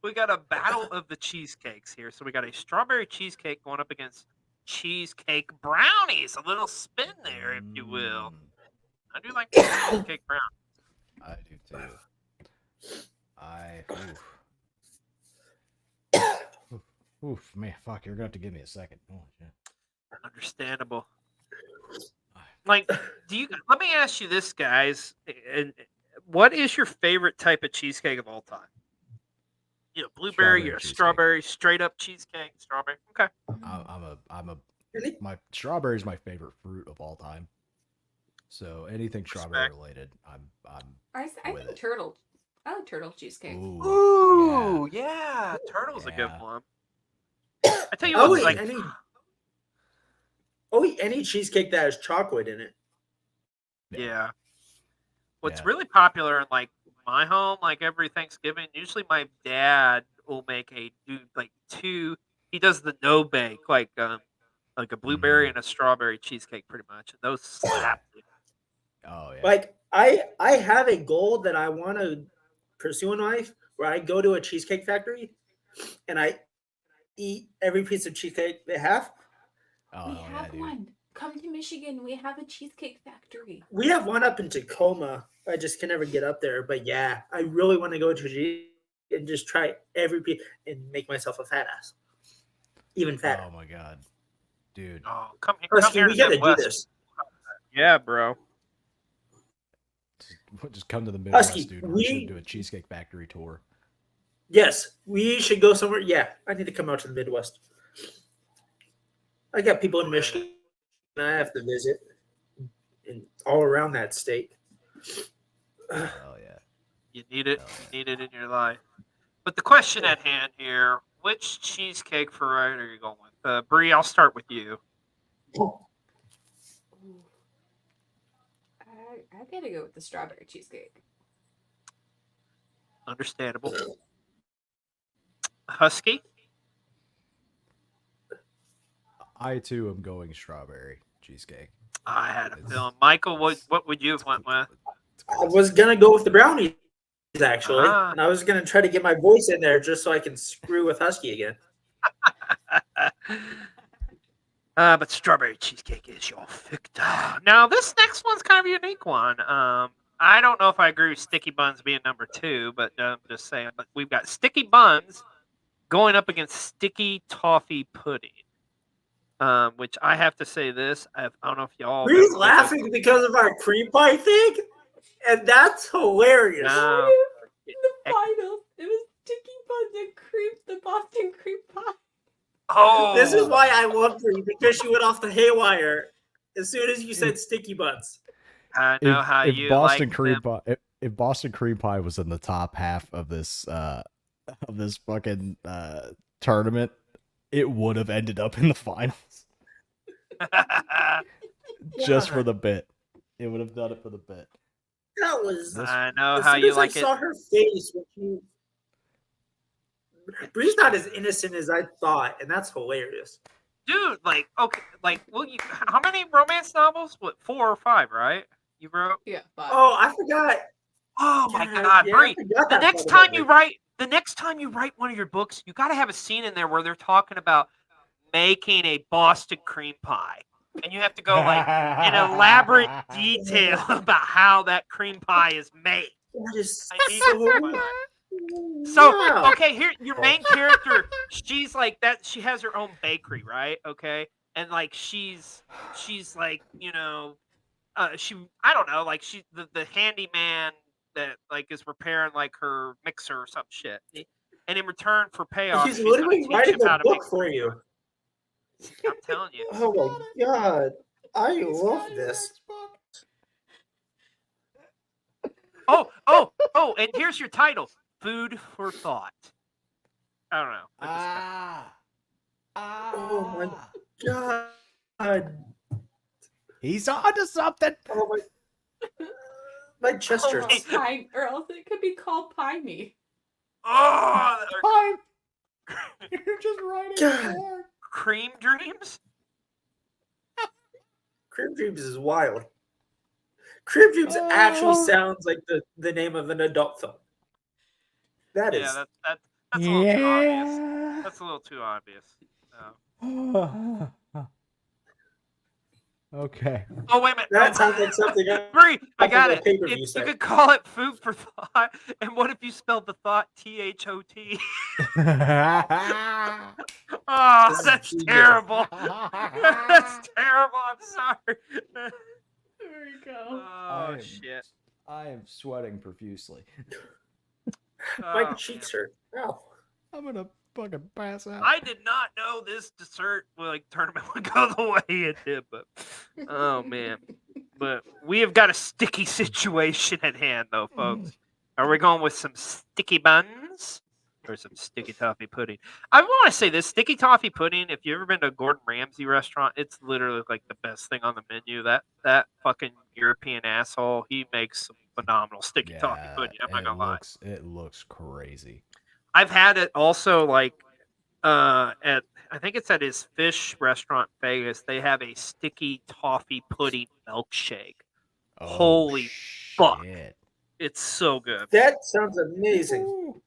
We got a battle of the cheesecakes here. So we got a strawberry cheesecake going up against cheesecake brownies. A little spin there, if you will. I do like cheesecake brownies. I do too. Oof, man, fuck, you're gonna have to give me a second. Oh, shit. Understandable. Like, let me ask you this, guys. And what is your favorite type of cheesecake of all time? You know, blueberry, Strawberry strawberry, straight up cheesecake, strawberry. Okay. My strawberry is my favorite fruit of all time. So anything strawberry related, I with think it. turtle. I like turtle cheesecake. Ooh, yeah. Turtle's a good Yeah. one. I tell you what, like, any cheesecake that has chocolate in it. yeah. What's Yeah. really popular in like my home, like every Thanksgiving, usually my dad will make two. He does the no bake, like a blueberry and a strawberry cheesecake, pretty much. And those slap. Oh yeah. Like I have a goal that I want to pursue in life, where I go to a cheesecake factory and I eat every piece of cheesecake they have. Oh, We yeah, have dude. one. Come to Michigan. We have a cheesecake factory. We have one up in Tacoma. I just can never get up there. But yeah, I really want to go to and just try every piece and make myself a fat ass. Even fatter. Oh my god, dude. Oh, come Husky, here we to gotta do Midwest. this. Yeah, bro. Just come to the Midwest, Husky, dude. We should do a cheesecake factory tour. Yes, we should go somewhere. Yeah, I need to come out to the Midwest. I got people in Michigan I have to visit, and all around that state. Oh yeah. You need it. Hell You yeah. need it in your life. But the question at hand here: which cheesecake variety are you going with? Bree, I'll start with you. I gotta go with the strawberry cheesecake. Understandable. Husky. I too am going strawberry cheesecake. I had a It's feeling. Michael, what would you have went with? it's I classic. was gonna go with the brownies actually, Ah. and I was gonna try to get my voice in there just so I can screw with Husky again. But strawberry cheesecake is your victor. Now, this next one's kind of a unique one. I don't know if I agree with sticky buns being number 2, but I'm just saying. But we've got sticky buns going up against sticky toffee pudding. Which I have to say this. I don't know if y'all. Bree's laughing because of our cream pie thing, and that's hilarious. No. The finals, it was sticky buns and cream, the Boston cream pie. Oh, This is why I love Bree, because she went off the haywire as soon as you said sticky buns. I know how If you Boston like cream them. pie, if Boston cream pie was in the top half of this fucking tournament, it would have ended up in the finals just for God. the bit. It would have done it for the bit. That was I know as how soon you as like I it. saw her face when she. Bree's not as innocent as I thought, and that's hilarious. Dude, like, okay, like, well, how many romance novels? What, 4 or 5, right? You wrote? Yeah, but Oh, I forgot. Oh my Yeah, God, yeah, I Bree! forgot The that next part time about you Bree. write, the next time you write one of your books, you got to have a scene in there where they're talking about making a Boston cream pie, and you have to go like in elaborate detail about how that cream pie is made. That is I need so. one. So, Wow. okay, here your main character, she's like that. She has her own bakery, right? Okay, and like she's like she I don't know, like she the handyman that like is repairing like her mixer or some shit. And in return for payoff, He's she's going literally to teach him writing how a to make book for cream you. pie. I'm telling you. Oh my god. I He's love got your this. next book. Oh, and here's your title: Food for Thought. I don't know. Oh my Ah. god. He's onto something. Oh my chest Oh, hurts. pine, or else it could be called piney. Oh, Time. You're just writing God. porn. cream dreams. Crib Dreams is wild. Crib Dreams actually sounds like the name of an adult film. That is. Yeah, that's a little too obvious. Yeah. That's a little too obvious. Okay. Oh wait a minute. That Oh, sounds like something Bree, I off got of a it. pay-per-view You site. could call it Food for Thought. And what if you spelled the thought THOT? Oh, This is that's genius. terrible. That's terrible. I'm sorry. There we go. Oh shit. I am sweating profusely. My Oh, cheeks man. hurt. Ow. I'm gonna fucking pass out. I did not know this dessert tournament would go the way it did, but oh man. But we have got a sticky situation at hand, though, folks. Are we going with some sticky buns or some sticky toffee pudding? I want to say this sticky toffee pudding. If you've ever been to a Gordon Ramsay restaurant, it's literally like the best thing on the menu. That fucking European asshole, he makes some phenomenal sticky toffee pudding. I'm not gonna lie. It looks crazy. I've had it also like at I think it's at his fish restaurant in Vegas. They have a sticky toffee pudding milkshake. Oh, Holy fuck. shit. It's so good. That sounds amazing. Ooh.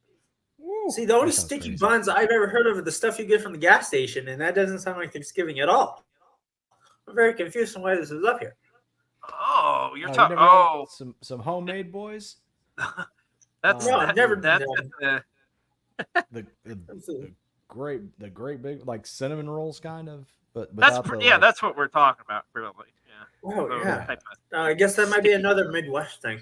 See, the only That sounds sticky crazy. buns I've ever heard of are the stuff you get from the gas station, and that doesn't sound like Thanksgiving at all. I'm very confused on why this is up here. Oh, you're Oh, you talking. never had Oh, some homemade boys. that's No, Oh. I've never that's done The great big like cinnamon rolls kind of, but that's without the, yeah. like- That's what we're talking about, really. Yeah. Oh, Those yeah. type of- I guess that might be another Midwest thing.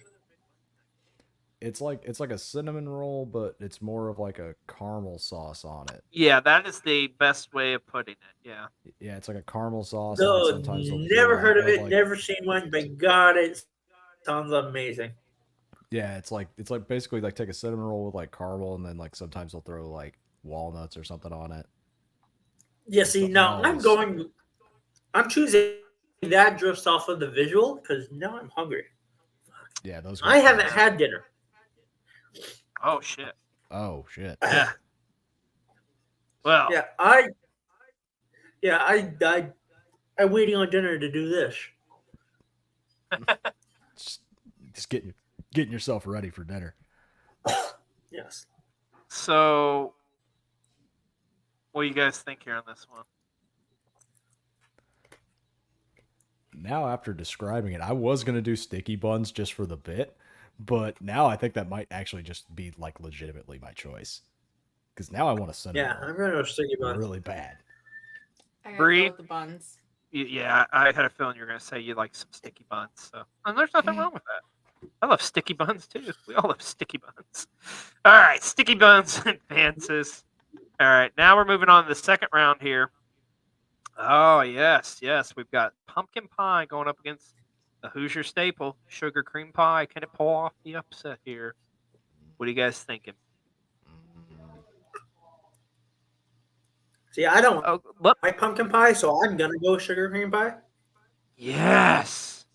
it's like a cinnamon roll, but it's more of like a caramel sauce on it. Yeah, that is the best way of putting it. Yeah. Yeah, it's like a caramel sauce, and then No, sometimes they'll never do heard of it. like, Never seen one, but God, it sounds amazing. yeah, it's like basically like take a cinnamon roll with like caramel, and then like sometimes they'll throw like walnuts or something on it. Yeah, see, now I'm choosing that just off of the visual because now I'm hungry. Yeah, those. I go haven't fast. had dinner. Oh shit. Oh shit. Yeah. Well. Yeah, I'm waiting on dinner to do this. Just getting yourself ready for dinner. Yes. So, what do you guys think here on this one? Now, after describing it, I was gonna do sticky buns just for the bit, but now I think that might actually just be like legitimately my choice. Because now I want a cinnamon Yeah, roll I'm gonna go sticky buns. really bad. I gotta Breigh? go with the buns. Yeah, I had a feeling you were going to say you like some sticky buns. So, and there's nothing wrong with that. I love sticky buns too. We all love sticky buns. All right, sticky buns advances. All right, now we're moving on to the second round here. Oh yes, we've got pumpkin pie going up against the Hoosier staple, sugar cream pie. Can it pull off the upset here? What are you guys thinking? See, I don't Oh, look. like pumpkin pie, so I'm gonna go sugar cream pie. Yes.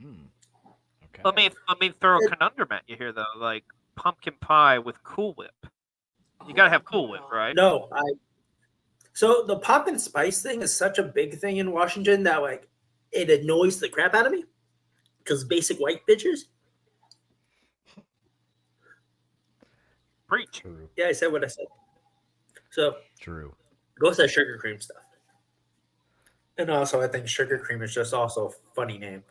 Okay. Let me throw a conundrum at you here though. Like pumpkin pie with Cool Whip. You gotta have Cool Whip, right? No, So the pumpkin spice thing is such a big thing in Washington that like it annoys the crap out of me because basic white bitches. Preach. True. Yeah, I said what I said. So True. go with that sugar cream stuff. And also, I think sugar cream is just also a funny name.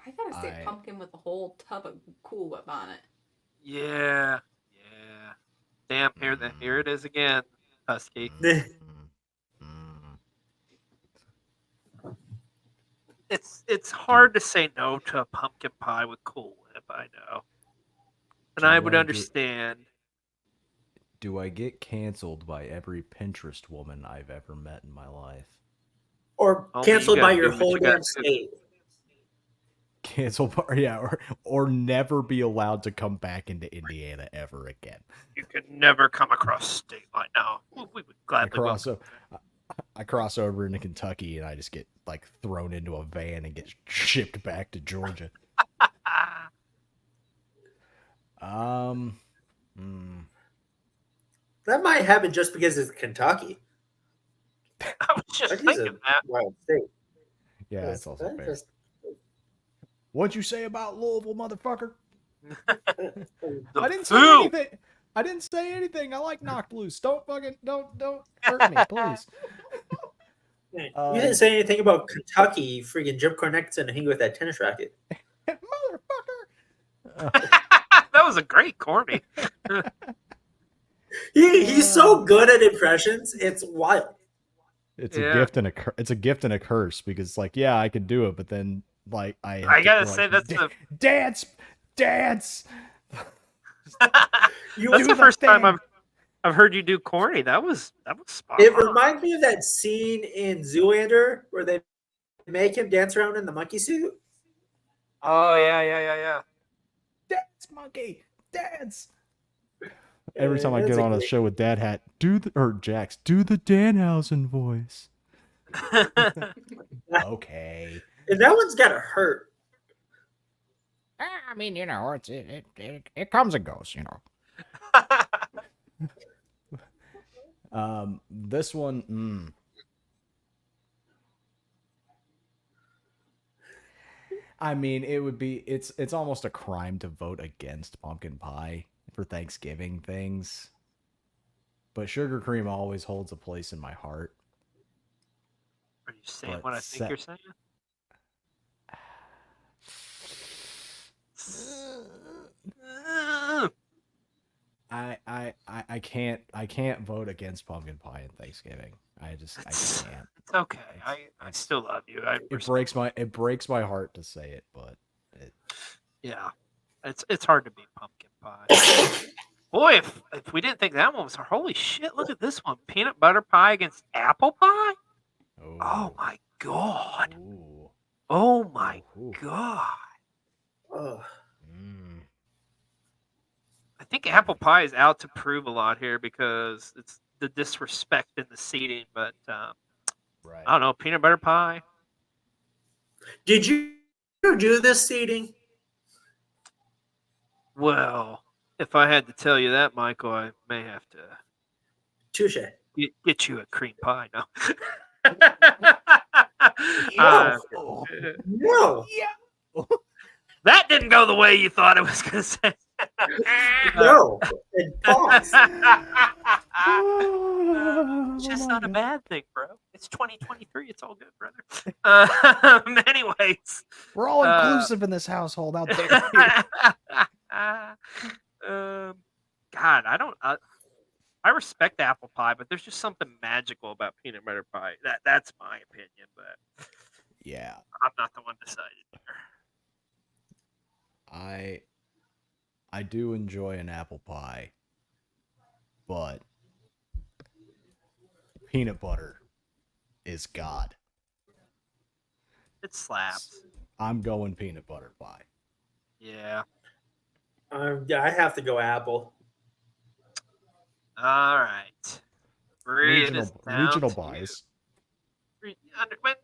I gotta say pumpkin with a whole tub of Cool Whip on it. Yeah. Damn, here it is again, Husky. It's hard to say no to a pumpkin pie with Cool Whip. I know, and I would understand. Do I get canceled by every Pinterest woman I've ever met in my life? Or canceled by your whole damn state. Canceled, or never be allowed to come back into Indiana ever again. You could never come across state line now. We would gladly I cross over into Kentucky and I just get like thrown into a van and get shipped back to Georgia. That might happen just because it's Kentucky. I was just thinking that. Wild state. Yeah, that's also fair. What'd you say about Louisville, motherfucker? I didn't say anything. I didn't say anything. I like knocked loose. Don't hurt me, please. You didn't say anything about Kentucky. Freaking Jim Cornette's in a hang with that tennis racket. Motherfucker. That was a great corny. He's so good at impressions. It's wild. It's a gift and a curse because like I could do it, but then like I gotta say that's the dance. That's the first time I've heard you do corny. That was spot on. It reminds me of that scene in Zoolander where they make him dance around in the monkey suit. Oh yeah. Dance, monkey, dance. Every time I get on a show with Dad Hat, do the Danhausen voice. Okay. And that one's gotta hurt. I mean, it comes and goes, This one, I mean, it's almost a crime to vote against pumpkin pie for Thanksgiving things. But sugar cream always holds a place in my heart. Are you saying what I think you're saying? I can't vote against pumpkin pie in Thanksgiving. I can't. It's okay. I still love you. It breaks my heart to say it, but yeah. It's hard to beat pumpkin pie. Boy, if we didn't think that one was hard, holy shit! Look at this one: peanut butter pie against apple pie. Oh my god! Ooh. Oh my Ooh. god! Oh, Mm. I think apple pie is out to prove a lot here because it's the disrespect in the seating. But Right. I don't know, peanut butter pie. did you do this seating? Well, if I had to tell you that, Michael, I may have to Touche. get you a cream pie. No. No. Oh. No. Yeah. That didn't go the way you thought it was going to say. No. And pause. It's just not a bad thing, bro. It's 2023. It's all good, brother. Anyways, We're all inclusive in this household out there. God, I respect apple pie, but there's just something magical about peanut butter pie. That's my opinion, but Yeah. I'm not the one deciding here. I do enjoy an apple pie, but peanut butter is God. It slaps. I'm going peanut butter pie. Yeah. Yeah, I have to go apple. All right. Breigh, it is down Regional to bias. you. But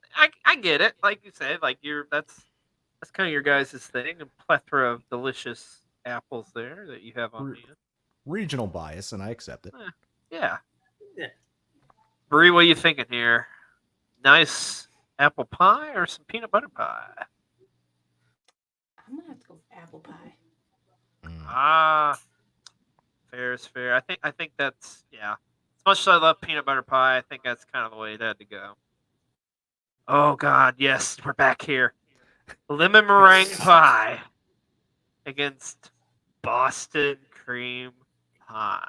I get it. Like you said, like that's kind of your guys' thing. A plethora of delicious apples there that you have on hand. Regional bias, and I accept it. Yeah. Yeah. Breigh, what are you thinking here? Nice apple pie or some peanut butter pie? I'm gonna have to go with apple pie. Ah, fair is fair. I think that's yeah. As much as I love peanut butter pie, I think that's kind of the way it had to go. Oh God, yes, we're back here. Lemon meringue pie against Boston cream pie.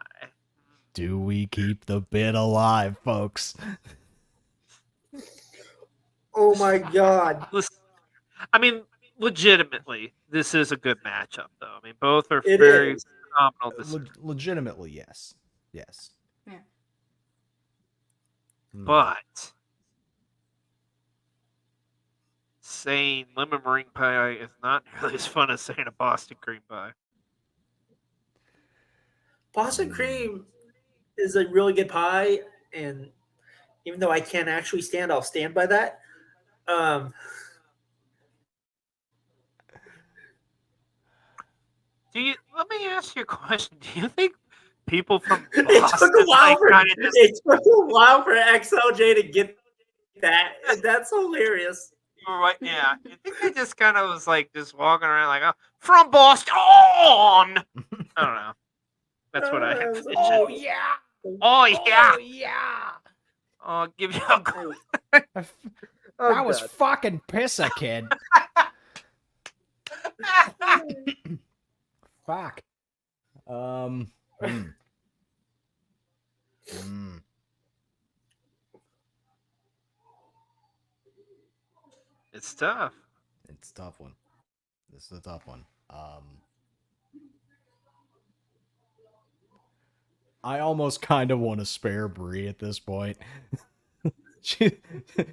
Do we keep the bit alive, folks? Oh my god. Listen, I mean, legitimately, this is a good matchup, though. I mean, both are It very is. phenomenal. Legitimately, yes. Yes. Yeah. But saying lemon meringue pie is not nearly as fun as saying a Boston cream pie. Boston cream is a really good pie, and even though I can't actually stand, I'll stand by that. Let me ask you a question. Do you think people from It Boston took a while like for kind of just it took a while for XLJ to get that. And that's hilarious. right? Yeah, you think they just kind of was like just walking around like, oh, from Boston on? I don't know. That's what I have. Oh yeah. Oh yeah. Oh yeah. I'll give you a clue. That was fucking pissa, kid. Fuck. It's tough. It's a tough one. This is a tough one. I almost kind of want to spare Breigh at this point.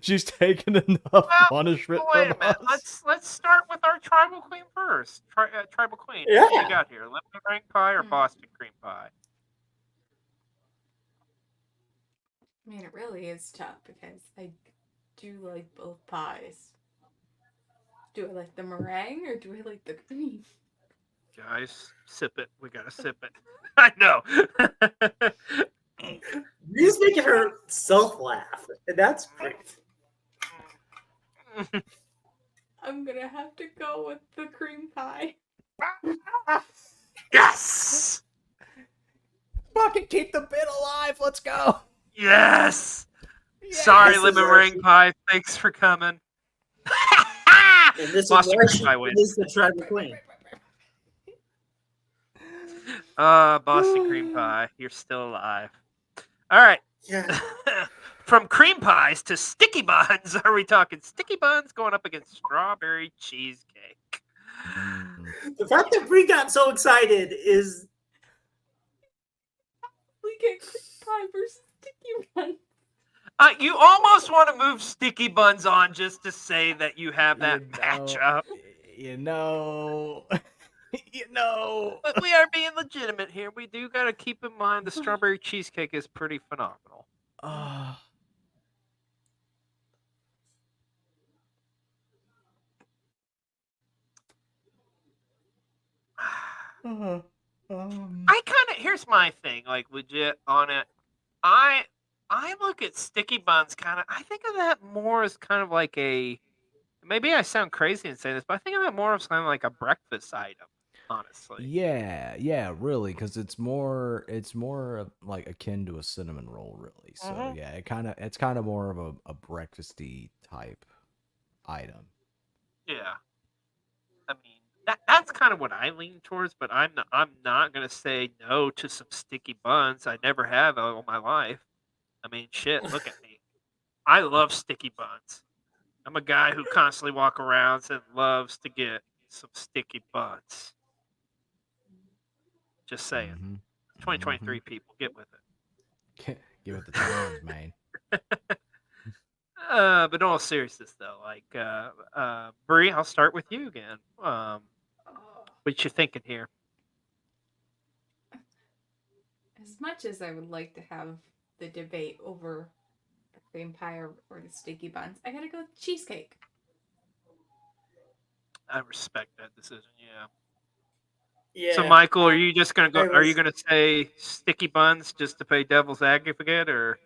She's taken enough punishment Wait from a minute. us. Let's start with our tribal queen first. Tribal queen. Yeah. What do you got here? Lemon meringue pie or Boston cream pie? I mean, it really is tough because I do like both pies. Do I like the meringue or do I like the cream? Guys, sip it. We gotta sip it. I know. He's making herself laugh, and that's great. I'm gonna have to go with the cream pie. Yes. Fucking keep the bit alive. Let's go. Yes. Sorry, This is lemon our- meringue pie. Thanks for coming. And this Boston is cream pie wins. This is the tribal queen. Boston cream pie. You're still alive. All right. Yeah. From cream pies to sticky buns. Are we talking sticky buns going up against strawberry cheesecake? The fact that Breigh got so excited is We get cream pie versus sticky buns. You almost want to move Sticky Buns on just to say that you have that matchup. You know. You know. But we are being legitimate here. We do got to keep in mind the strawberry cheesecake is pretty phenomenal. I kind of here's my thing, like legit on it. I look at sticky buns kind of. I think of that more as kind of like a. Maybe I sound crazy in saying this, but I think of it more as kind of like a breakfast item. Honestly, Yeah, really, because it's more like akin to a cinnamon roll, really. So yeah, it's kind of more of a breakfasty type item. yeah. I mean, that's kind of what I lean towards, but I'm not gonna say no to some sticky buns. I never have all my life. I mean, shit, look at me. I love sticky buns. I'm a guy who constantly walk around and loves to get some sticky buns. Just saying. Mm-hmm. 2023 people, get with it. Get with the times, man. But in all seriousness, though, like, Bree, I'll start with you again. What you thinking here? As much as I would like to have the debate over the cream pie or the sticky buns, I gotta go with cheesecake. I respect that decision. Yeah. yeah. So, Michael, are you just gonna go? I Are you was- gonna say sticky buns just to play devil's advocate, or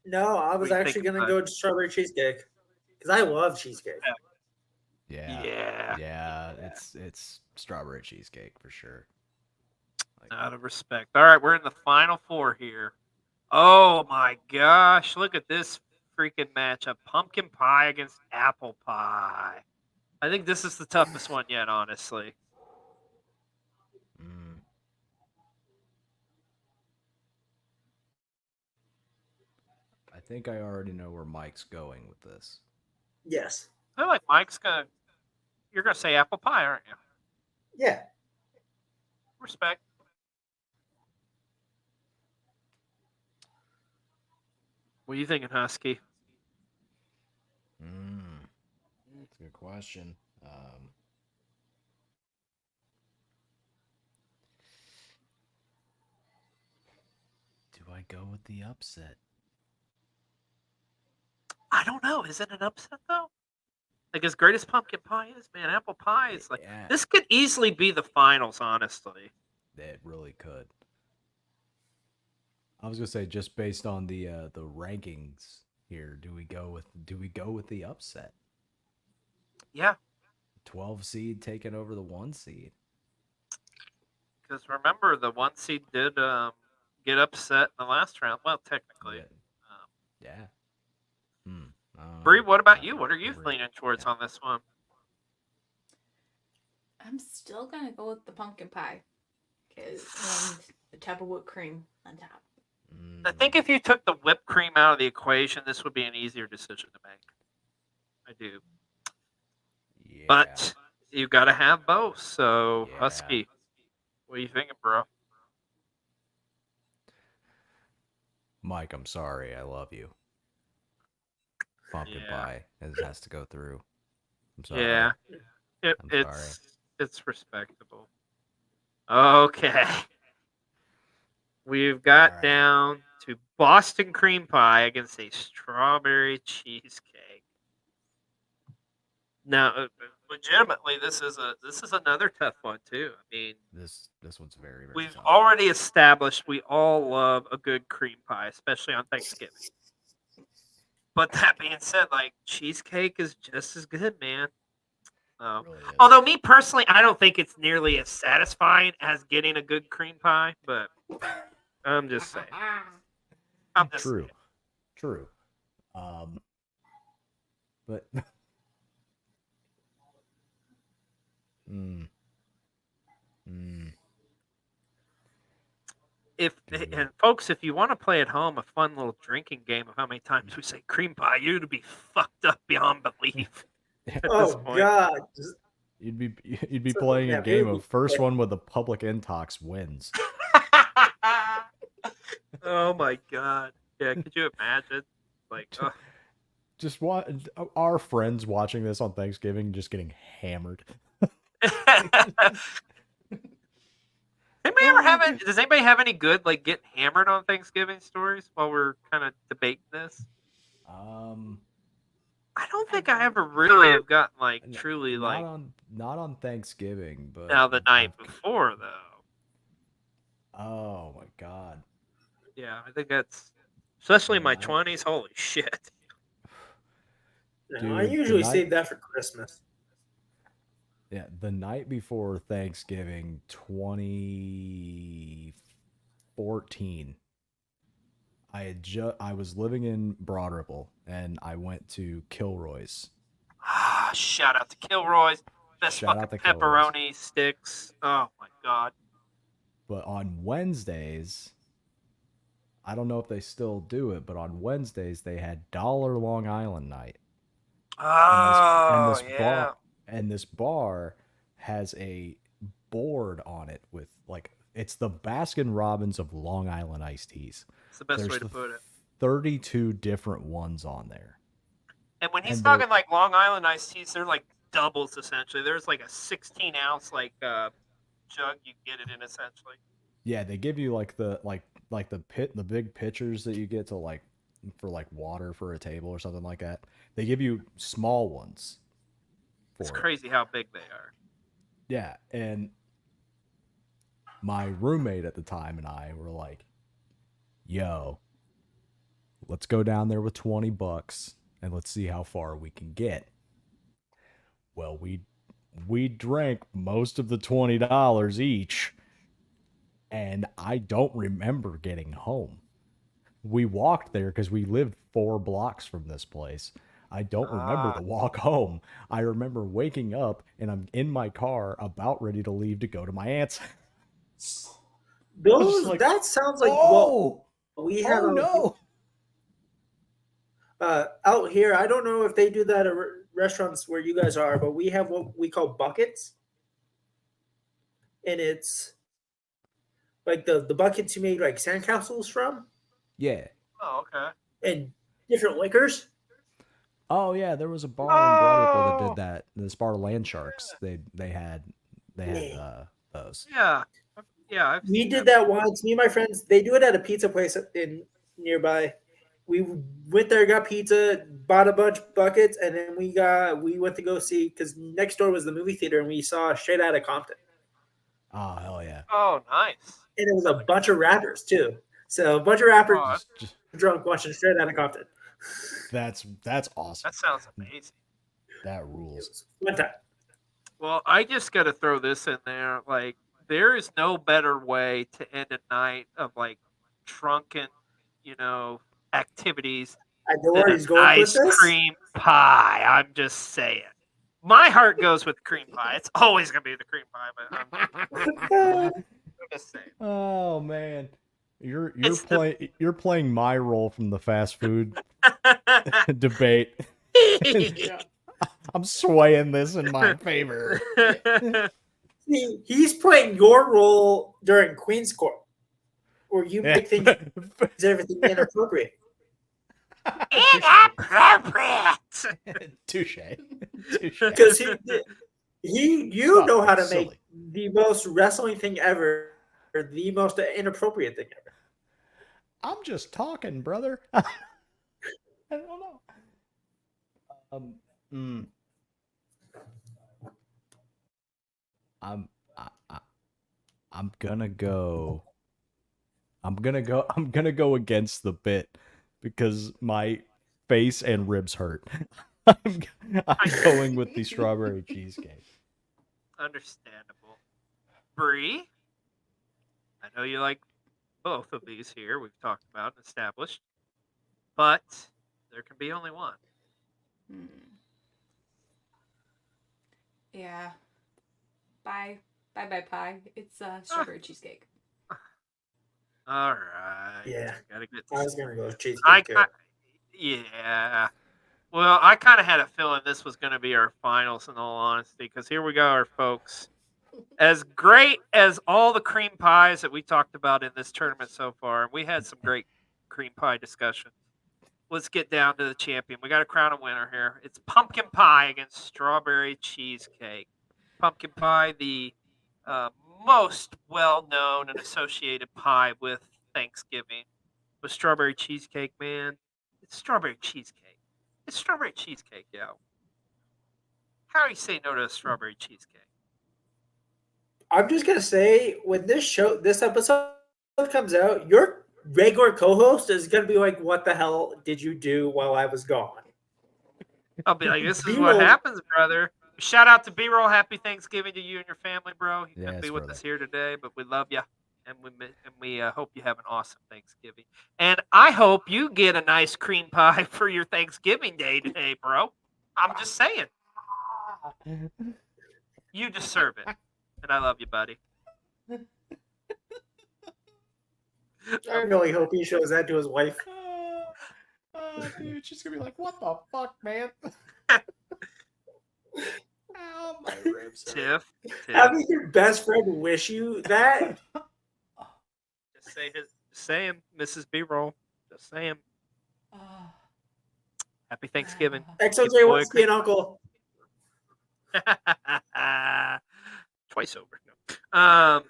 No, I was What do you actually think going to about go to strawberry cheesecake because I love cheesecake. Yeah. yeah, It's strawberry cheesecake for sure. Like, out of respect? All right, we're in the final four here. Oh my gosh, look at this freaking matchup: pumpkin pie against apple pie. I think this is the toughest one yet, honestly. mm. I think I already know where Mike's going with this. Yes. I feel like Mike's gonna. You're gonna say apple pie, aren't you? Yeah. Respect. What are you thinking, Husky? That's a good question. Do I go with the upset? I don't know. Is it an upset though? Like as great as pumpkin pie is, man, apple pie is like Yeah, this could easily be the finals, honestly. it really could. I was gonna say just based on the rankings here, do we go with the upset? Yeah, 12 seed taking over the 1 seed. because remember the one seed did get upset in the last round. Well, technically. Yeah. Bree, what about you? What are you leaning towards on this one? I'm still gonna go with the pumpkin pie, and the tub of whipped cream on top. I think if you took the whipped cream out of the equation, this would be an easier decision to make. I do. Yeah. But you got to have both. So, Yeah. Husky, what are you thinking, bro? Mike, I'm sorry. I love you. Pumpkin pie has to go through. I'm sorry. Yeah, I'm sorry. it's respectable. Okay, we've got All right. down to Boston cream pie against a strawberry cheesecake. Now, legitimately, this is another tough one too. I mean, This one's very we've tough. already established we all love a good cream pie, especially on Thanksgiving. But that being said, like cheesecake is just as good, man. Really is. Although me personally, I don't think it's nearly as satisfying as getting a good cream pie. But I'm just saying. I'm just True. saying. True. But And folks, if you want to play at home a fun little drinking game of how many times we say cream pie, you'd be fucked up beyond belief. At this Oh point. God. You'd be So, playing yeah, a we game would of be first like, one with the public intox wins. Oh my god. Yeah, could you imagine? Like, Just our friends watching this on Thanksgiving, just getting hammered. Does anybody have any good like get hammered on Thanksgiving stories while we're kind of debating this? Um, I don't think I ever really have gotten like n- truly not like on not on Thanksgiving, but now the night I've before though. oh my god, Yeah, I think that's especially in man, my 20s. Holy shit. no, I dude, the usually night save that for Christmas. yeah, the night before Thanksgiving, 2014. I was living in Broad Ripple, and I went to Kilroy's. Ah, shout out to Kilroy's. Best Shout fucking out to Kilroy's. pepperoni sticks. Oh my god. But on Wednesdays, I don't know if they still do it, but on Wednesdays they had Dollar Long Island night. And this and Oh this bar yeah. and this bar has a board on it with like it's the Baskin Robbins of Long Island iced teas. It's the best way There's to put it. 32 different ones on there. And when he's And they're talking like Long Island iced teas, they're like doubles essentially. There's like a 16-ounce like jug you get it in essentially. yeah, they give you like the big pitchers that you get to like for like water for a table or something like that. They give you small ones It's for it. crazy how big they are. Yeah, and my roommate at the time and I were like, "Yo, let's go down there with $20 and let's see how far we can get." Well, we drank most of the $20 each, and I don't remember getting home. We walked there because we lived 4 blocks from this place. I don't remember Ah, the walk home. I remember waking up and I'm in my car about ready to leave to go to my aunt's. I was just like, That sounds like what oh, we have oh no. out here. I don't know if they do that at restaurants where you guys are, but we have what we call buckets, and it's like the buckets you made like sandcastles from, Yeah. oh, okay. and different liquors. Oh yeah, there was a bar in Broad Ripple that did Oh, that. This bar Land Sharks. They had Yeah. those. yeah. Yeah, I've We seen did that that before. once. Me and my friends. They do it at a pizza place in nearby. We went there, got pizza, bought a bunch of buckets, and then we went to go see because next door was the movie theater, and we saw Straight Outta Compton, Oh hell yeah. Oh, nice. and it was a Sounds like bunch of rappers too. So a bunch of rappers oh, Just drunk watching Straight Outta Compton. that's awesome. that sounds amazing. That It rules. was one time. Well, I just got to throw this in there. Like, there is no better way to end a night of like drunken, activities I know than where an he's going with ice this. cream pie. I'm just saying. My heart goes with cream pie. It's always gonna be the cream pie, but I'm just saying. Oh man. You're It's the you're playing my role from the fast food debate. Yeah. I'm swaying this in my favor. See, he's playing your role during Queen's Court, where you make things everything inappropriate. Inappropriate. Touche. Because you Stop know how being to make silly. the most wrestling thing ever, or the most inappropriate thing ever. I'm just talking, brother. I don't know. Mm, I'm I, I'm gonna go. I'm gonna go against the bit because my face and ribs hurt. I'm, I'm going with the strawberry cheesecake. Understandable. Bree, I know you like both of these here. We've talked about and established, but there can be only one. Hmm. Yeah. Bye. Bye bye pie. It's strawberry cheesecake. All right. Yeah. Gotta get I was this. gonna go with I, cheesecake too. I yeah. Well, I kind of had a feeling this was going to be our finals, in all honesty, because here we go, folks. As great as all the cream pies that we talked about in this tournament so far, we had some great cream pie discussion. Let's get down to the champion. We got to crown a winner here. It's pumpkin pie against strawberry cheesecake. Pumpkin pie, the uh, most well-known and associated pie with Thanksgiving. With strawberry cheesecake, man, it's strawberry cheesecake. It's strawberry cheesecake, yo. How do you say no to a strawberry cheesecake? I'm just gonna say when this episode comes out, your regular co-host is gonna be like, "What the hell did you do while I was gone?" I'll be like, this is B-roll. what happens, brother. Shout out to B-roll. Happy Thanksgiving to you and your family, bro. You couldn't Yes, be with brother. us here today, but we love you. And we hope you have an awesome Thanksgiving. And I hope you get a nice cream pie for your Thanksgiving day today, bro. I'm just saying. You deserve it. And I love you, buddy. I really hope he shows that to his wife. Dude, she's gonna be like, "What the fuck, man?" Ow, my ribs. Tiff. Having your best friend wish you that. Just saying, Mrs. B-roll. Just saying. Happy Thanksgiving. XLJ wants to be an uncle. Twice over. No.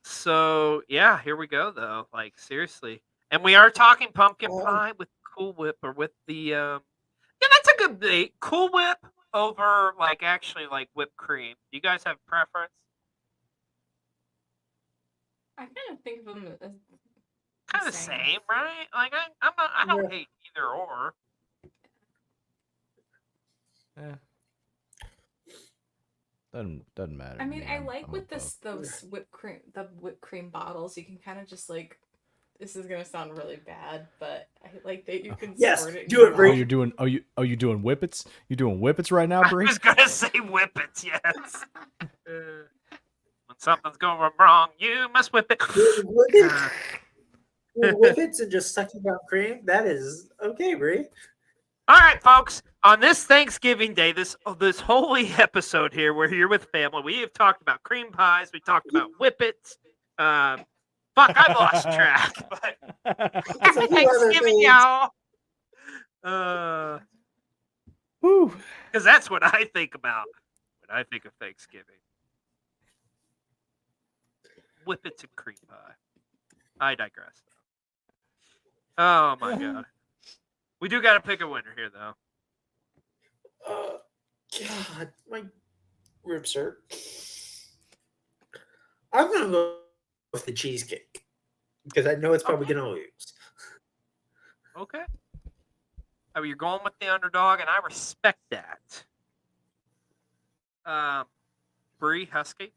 So yeah, here we go though. Like seriously, and we are talking pumpkin pie with Cool Whip or with the. Yeah, that's a good date. Cool Whip over like actually like whipped cream. Do you guys have a preference? I kind of think of them as Kind of same, right? Like I don't hate either or. Yeah. Doesn't matter. I mean, I I'm with both. those whipped cream bottles. You can kind of just like. This is gonna sound really bad, but I like that you can squirt it. Do it, Oh, Breigh. you're doing. Oh, you doing whippets? You doing whippets right now, Breigh? I was gonna say whippets, yes. When something's going wrong, you must whip it. Whippets and just sucking down cream. That is okay, Breigh. All right, folks. On this Thanksgiving Day, this holy episode here, we're here with family. We have talked about cream pies. We talked about whippets. Fuck, I lost track. But happy Thanksgiving, y'all. Because that's what I think about when I think of Thanksgiving. Whippets and cream pie. I digress, though. Oh my god. We do got to pick a winner here, though. God, my ribs hurt. I'm gonna go with the cheesecake because I know it's probably gonna lose. Okay. Oh, you're going with the underdog, and I respect that. Breigh, Husky.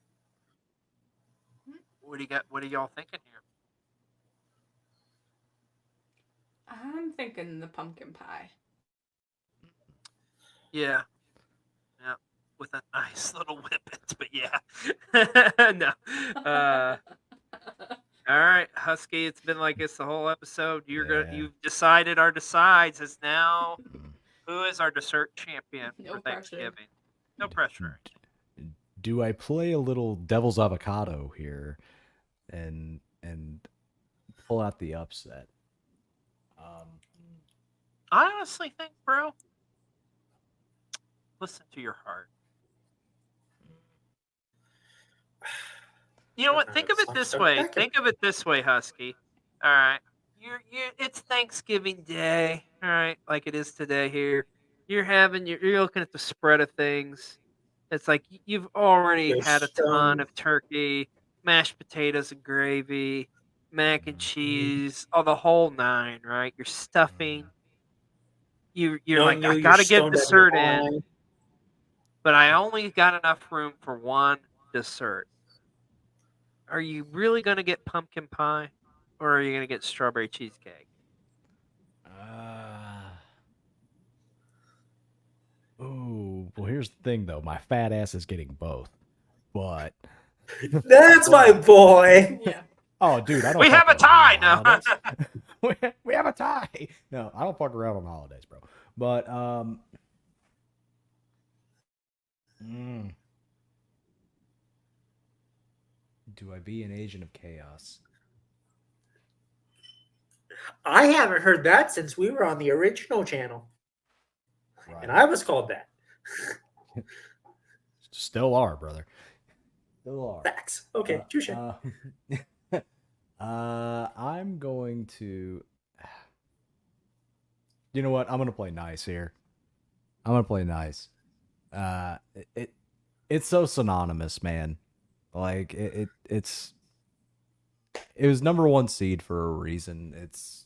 What do you got? What are y'all thinking here? I'm thinking the pumpkin pie. Yeah. With a nice little whippet, but yeah. No. All right, Husky. It's been like this the whole episode. You've decided our decides is now. Who is our dessert champion for Thanksgiving? No pressure. Do I play a little devil's avocado here, and pull out the upset? I honestly think, bro. Listen to your heart. You know what? Think of it this way. Think of it this way, Husky. All right, it's Thanksgiving Day. All right, like it is today here. You're looking at the spread of things. It's like you've already had a ton of turkey, mashed potatoes and gravy, mac and cheese, all the whole nine. Right, you're stuffing. You're like, I gotta get dessert in, but I only got enough room for one dessert. Are you really going to get pumpkin pie, or are you going to get strawberry cheesecake? Well, here's the thing, though. My fat ass is getting both, but that's my boy. Yeah. Oh, dude, I don't. We have a tie now. we have a tie. No, I don't fuck around on holidays, bro. But mm, do I be an agent of chaos? I haven't heard that since we were on the original channel, and I was called that. Still are, brother. Still are. Facts. Okay, touche. I'm going to. You know what? I'm gonna play nice here. I'm gonna play nice. It's so synonymous, man. Like it was number one seed for a reason. It's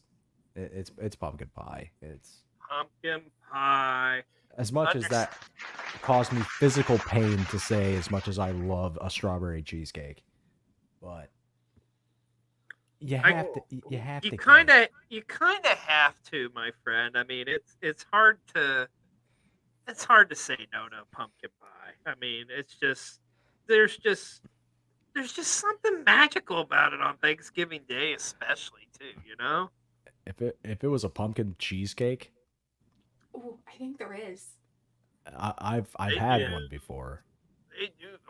pumpkin pie. It's Pumpkin pie. as much as that caused me physical pain to say, as much as I love a strawberry cheesecake, but you have to. You have to. You kind of have to, my friend. I mean, it's hard to say no to pumpkin pie. I mean, it's just there's just something magical about it on Thanksgiving Day, especially too. You know. If it was a pumpkin cheesecake, Oh, I think there is. I've had one before.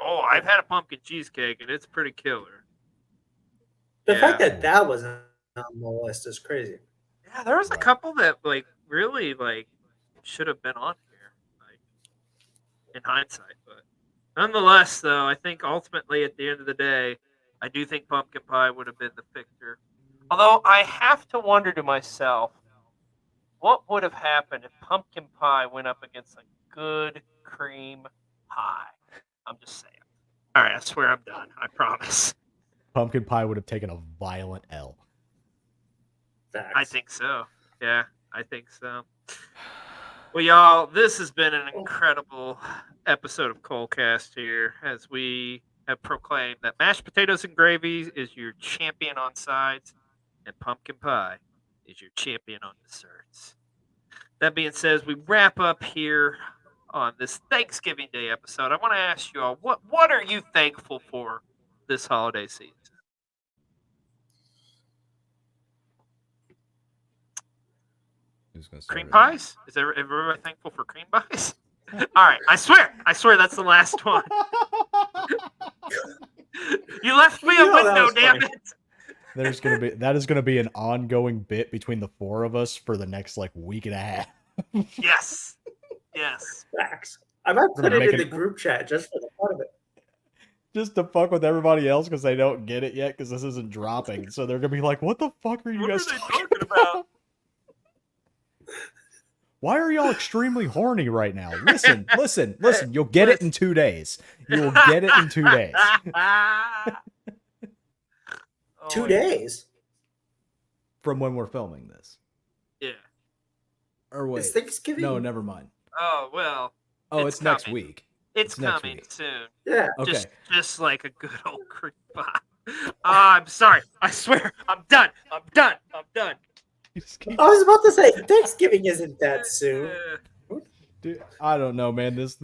I've had a pumpkin cheesecake and it's pretty killer. The fact that was on the list is crazy. Yeah, there was a couple that like really like should have been on here, like in hindsight. But nonetheless, though, I think ultimately at the end of the day, I do think pumpkin pie would have been the victor. Although I have to wonder to myself, what would have happened if pumpkin pie went up against a good cream pie? I'm just saying. All right, I swear I'm done. I promise. Pumpkin pie would have taken a violent L. Facts. I think so. Yeah, I think so. Well, y'all, this has been an incredible episode of Colecast here, as we have proclaimed that mashed potatoes and gravy is your champion on sides, and pumpkin pie is your champion on desserts. That being said, as we wrap up here on this Thanksgiving Day episode, I want to ask you all, what are you thankful for this holiday season? Cream pies? Is everybody thankful for cream pies? All right, I swear that's the last one. You left me a window, damn it. That is gonna be an ongoing bit between the four of us for the next like week and a half. Yes. Facts. I might put it in the group chat just for the fun of it. Just to fuck with everybody else because they don't get it yet because this isn't dropping. So they're gonna be like, "What the fuck are you guys talking about? Why are y'all extremely horny right now? Listen. You'll get it in 2 days. You will get it in 2 days. 2 days from when we're filming this. Yeah. Or wait. It's Thanksgiving. No, never mind. Oh well. Oh, it's next week. It's coming soon. Yeah. Okay. Just like a good old cream pie. I'm sorry. I swear. I'm done. I was about to say Thanksgiving isn't that soon. Dude, I don't know, man. This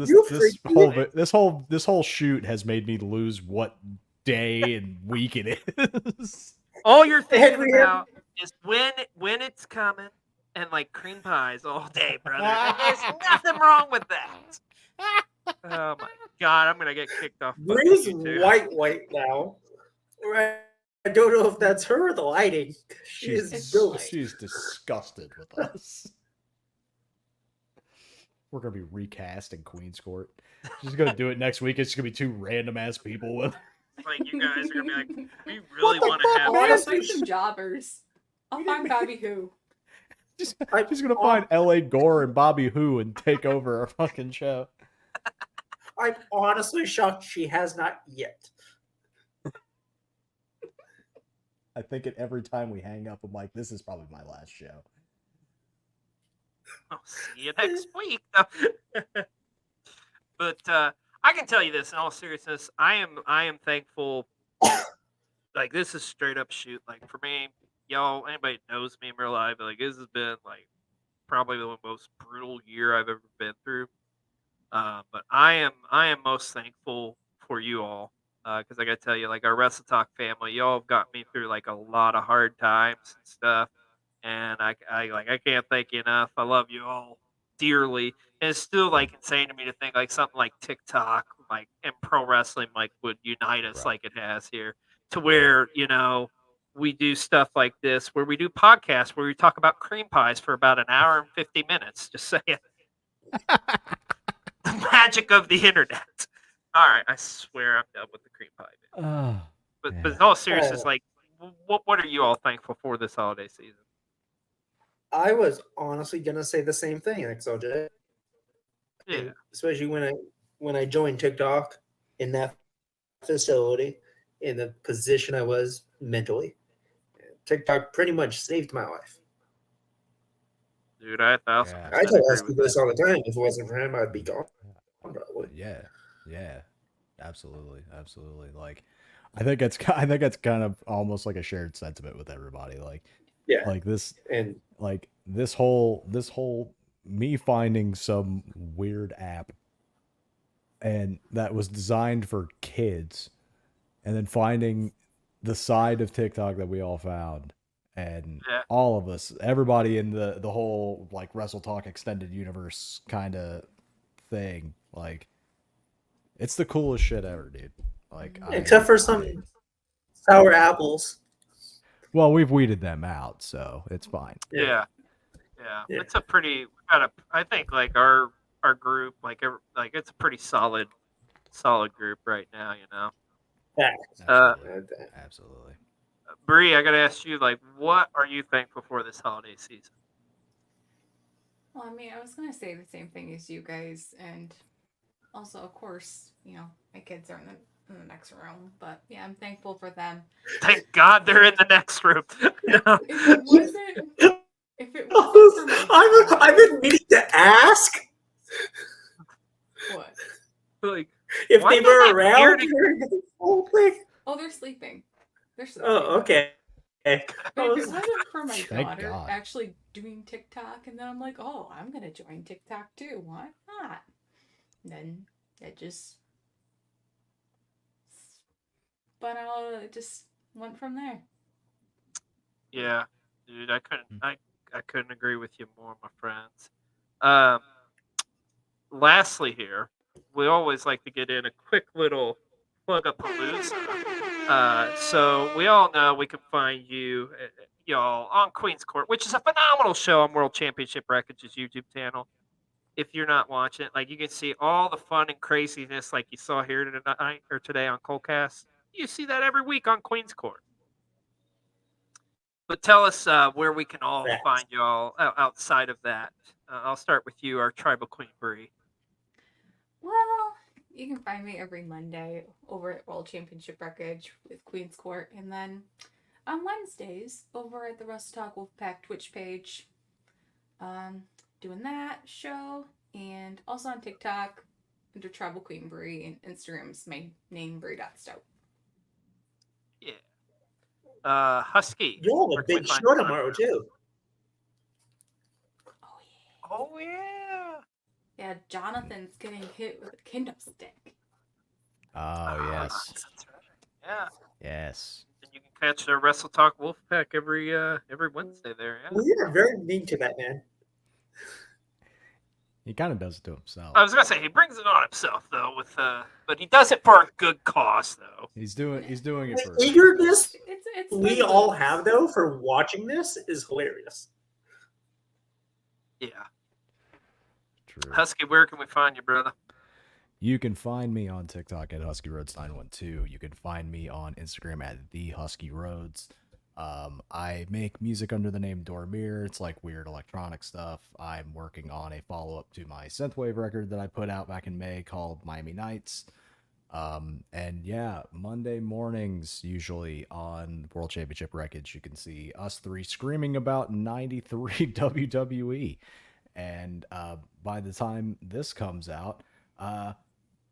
whole shoot has made me lose what day and week it is. All you're thinking about is when it's coming and like cream pies all day, brother. There's nothing wrong with that. Oh my god, I'm gonna get kicked off. Bree's white now. I don't know if that's her or the lighting. She's disgusted with us. We're gonna be recast in Queen's Court. She's gonna do it next week. It's gonna be two random ass people with. Like you guys are gonna be like, we really want to have. I'll find some jobbers. I'll find Bobby Who. She's gonna find L.A. Gore and Bobby Who and take over our fucking show. I'm honestly shocked she has not yet. I think it every time we hang up, I'm like, this is probably my last show. I'll see you next week. But I can tell you this in all seriousness, I am thankful. Like this is straight up shoot. Like for me, y'all, anybody knows me in real life, like this has been like probably the most brutal year I've ever been through. But I am most thankful for you all. Because I gotta tell you, like our Wrestle Talk family, y'all have got me through like a lot of hard times and stuff. and I can't thank you enough. I love you all dearly. And it's still like insane to me to think like something like TikTok, like and pro wrestling, like would unite us Right. like it has here, to where we do stuff like this, where we do podcasts where we talk about cream pies for about an hour and 50 minutes. Just saying, the magic of the internet. All right, I swear I'm done with the cream pie bit. Oh, But in all seriousness, like, what are you all thankful for this holiday season? I was honestly gonna say the same thing, XLJ. Yeah, Especially when I joined TikTok in that facility, in the position I was mentally. TikTok pretty much saved my life. dude, I 1,000% Yeah. I tell agree Husky with this that. all the time. If it wasn't for him, I'd be gone. Probably. Yeah, absolutely. Like, I think it's kind of almost like a shared sentiment with everybody. Yeah. Like this, And like this whole me finding some weird app, and that was designed for kids, and then finding the side of TikTok that we all found, and Yeah, all of us, everybody in the whole like Wrestle Talk extended universe kind of thing, like it's the coolest shit ever, dude. Like except for some sour apples. well, we've weeded them out, so it's fine. yeah. Yeah. It's a pretty. We got a. I think like our group, like it's a pretty solid group right now. Facts. Absolutely. Bree, I gotta ask you, like, what are you thankful for this holiday season? Well, I mean, I was gonna say the same thing as you guys, and also, of course, my kids are in the next room. But yeah, I'm thankful for them. Thank God they're in the next room. No. If it wasn't for my I've been meaning to ask what? Like, if why they does were that around weird- during the whole thing. Oh, they're sleeping. They're sleeping. Oh, okay. But if it wasn't for my Thank daughter God. actually doing TikTok, and then I'm like, oh, I'm gonna join TikTok too. Why not? And then it just spun out. It just went from there. Yeah, dude, I couldn't agree with you more, my friends. Um, lastly, here we always like to get in a quick little plug up palooza. So we all know we can find you, y'all, on Queen's Court, which is a phenomenal show on World Championship Wreckage's YouTube channel. If you're not watching it, like you can see all the fun and craziness, like you saw here tonight or today on Colecast. You see that every week on Queen's Court. But tell us where we can all Facts. find y'all outside of that. I'll start with you, our tribal queen, Bree. Well, you can find me every Monday over at World Championship Wreckage with Queen's Court, and then on Wednesdays over at the Rust Talk Wolfpack Twitch page, doing that show, and also on TikTok under Tribal Queen Bree, and Instagram's my name Bree.stout. Yeah. Husky. You have where a can we big find show you? tomorrow too. Oh yeah. Oh yeah. Yeah, Jonathan's getting hit with a kendo stick. Oh yes, That's right. Yeah. yes. And you can catch the Wrestle Talk Wolfpack every Wednesday there. Yeah. Well, you're very mean to that man. He kind of does it to himself. I was gonna say he brings it on himself though, but he does it for a good cause though. He's doing it for The eagerness It's we the all boots. have though for watching this is hilarious. Yeah. True. Husky, where can we find you, brother? You can find me on TikTok at HuskyRoads912. You can find me on Instagram at the Husky Roads. I make music under the name Dormir. It's like weird electronic stuff. I'm working on a follow-up to my synthwave record that I put out back in May called Miami Nights. And yeah, Monday mornings usually on World Championship Wreckage, you can see us three screaming about 93 WWE. And by the time this comes out,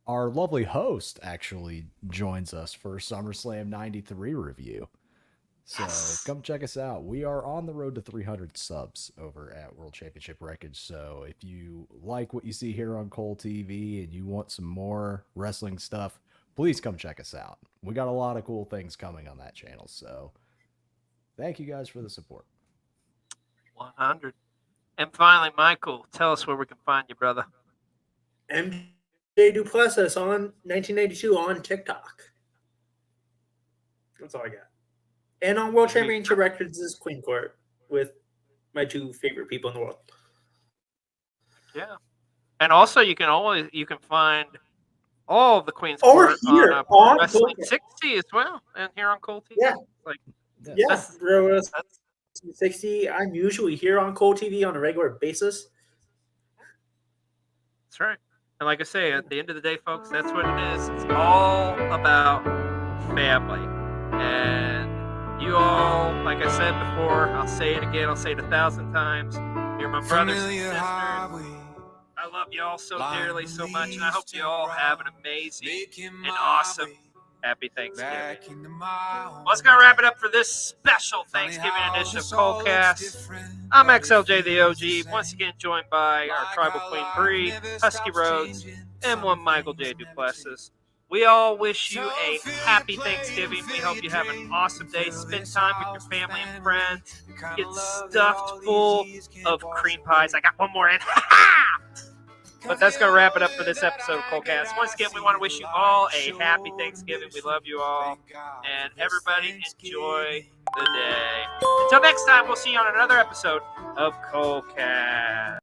our lovely host actually joins us for SummerSlam 93 review. So come check us out. We are on the road to 300 subs over at World Championship Wreckage. So if you like what you see here on Cole TV and you want some more wrestling stuff, please come check us out. We got a lot of cool things coming on that channel. So thank you guys for the support. 100. And finally, Michael, tell us where we can find you, brother. MJ Duplessis on 1992 on TikTok. That's all I got. And on World Championship Records is Queen Court with my two favorite people in the world. Yeah. And also, you can find all of the Queen's Or Court here on on Wrestling Colecast. 60 as well, and here on Cole TV. Yeah. Like, Yeah, that's- Real 60. I'm usually here on Cole TV on a regular basis. That's right. And like I say, at the end of the day, folks, that's what it is. It's all about family. And you all, like I said before, I'll say it again, I'll say it 1,000 times. You're my brothers and sisters. I love you all so dearly, so much, and I hope you all have an amazing and awesome happy Thanksgiving. Well, let's go wrap it up for this special Thanksgiving edition of Colecast. I'm XLJ the OG, once again joined by our tribal queen Breigh, Husky Rhodes, and one Michael J. Duplessis. We all wish you a happy Thanksgiving. We hope you have an awesome day. Spend time with your family and friends. Get stuffed full of cream pies. I got one more in. But that's going to wrap it up for this episode of Colecast. Once again, we want to wish you all a happy Thanksgiving. We love you all. And everybody enjoy the day. Until next time, we'll see you on another episode of Colecast.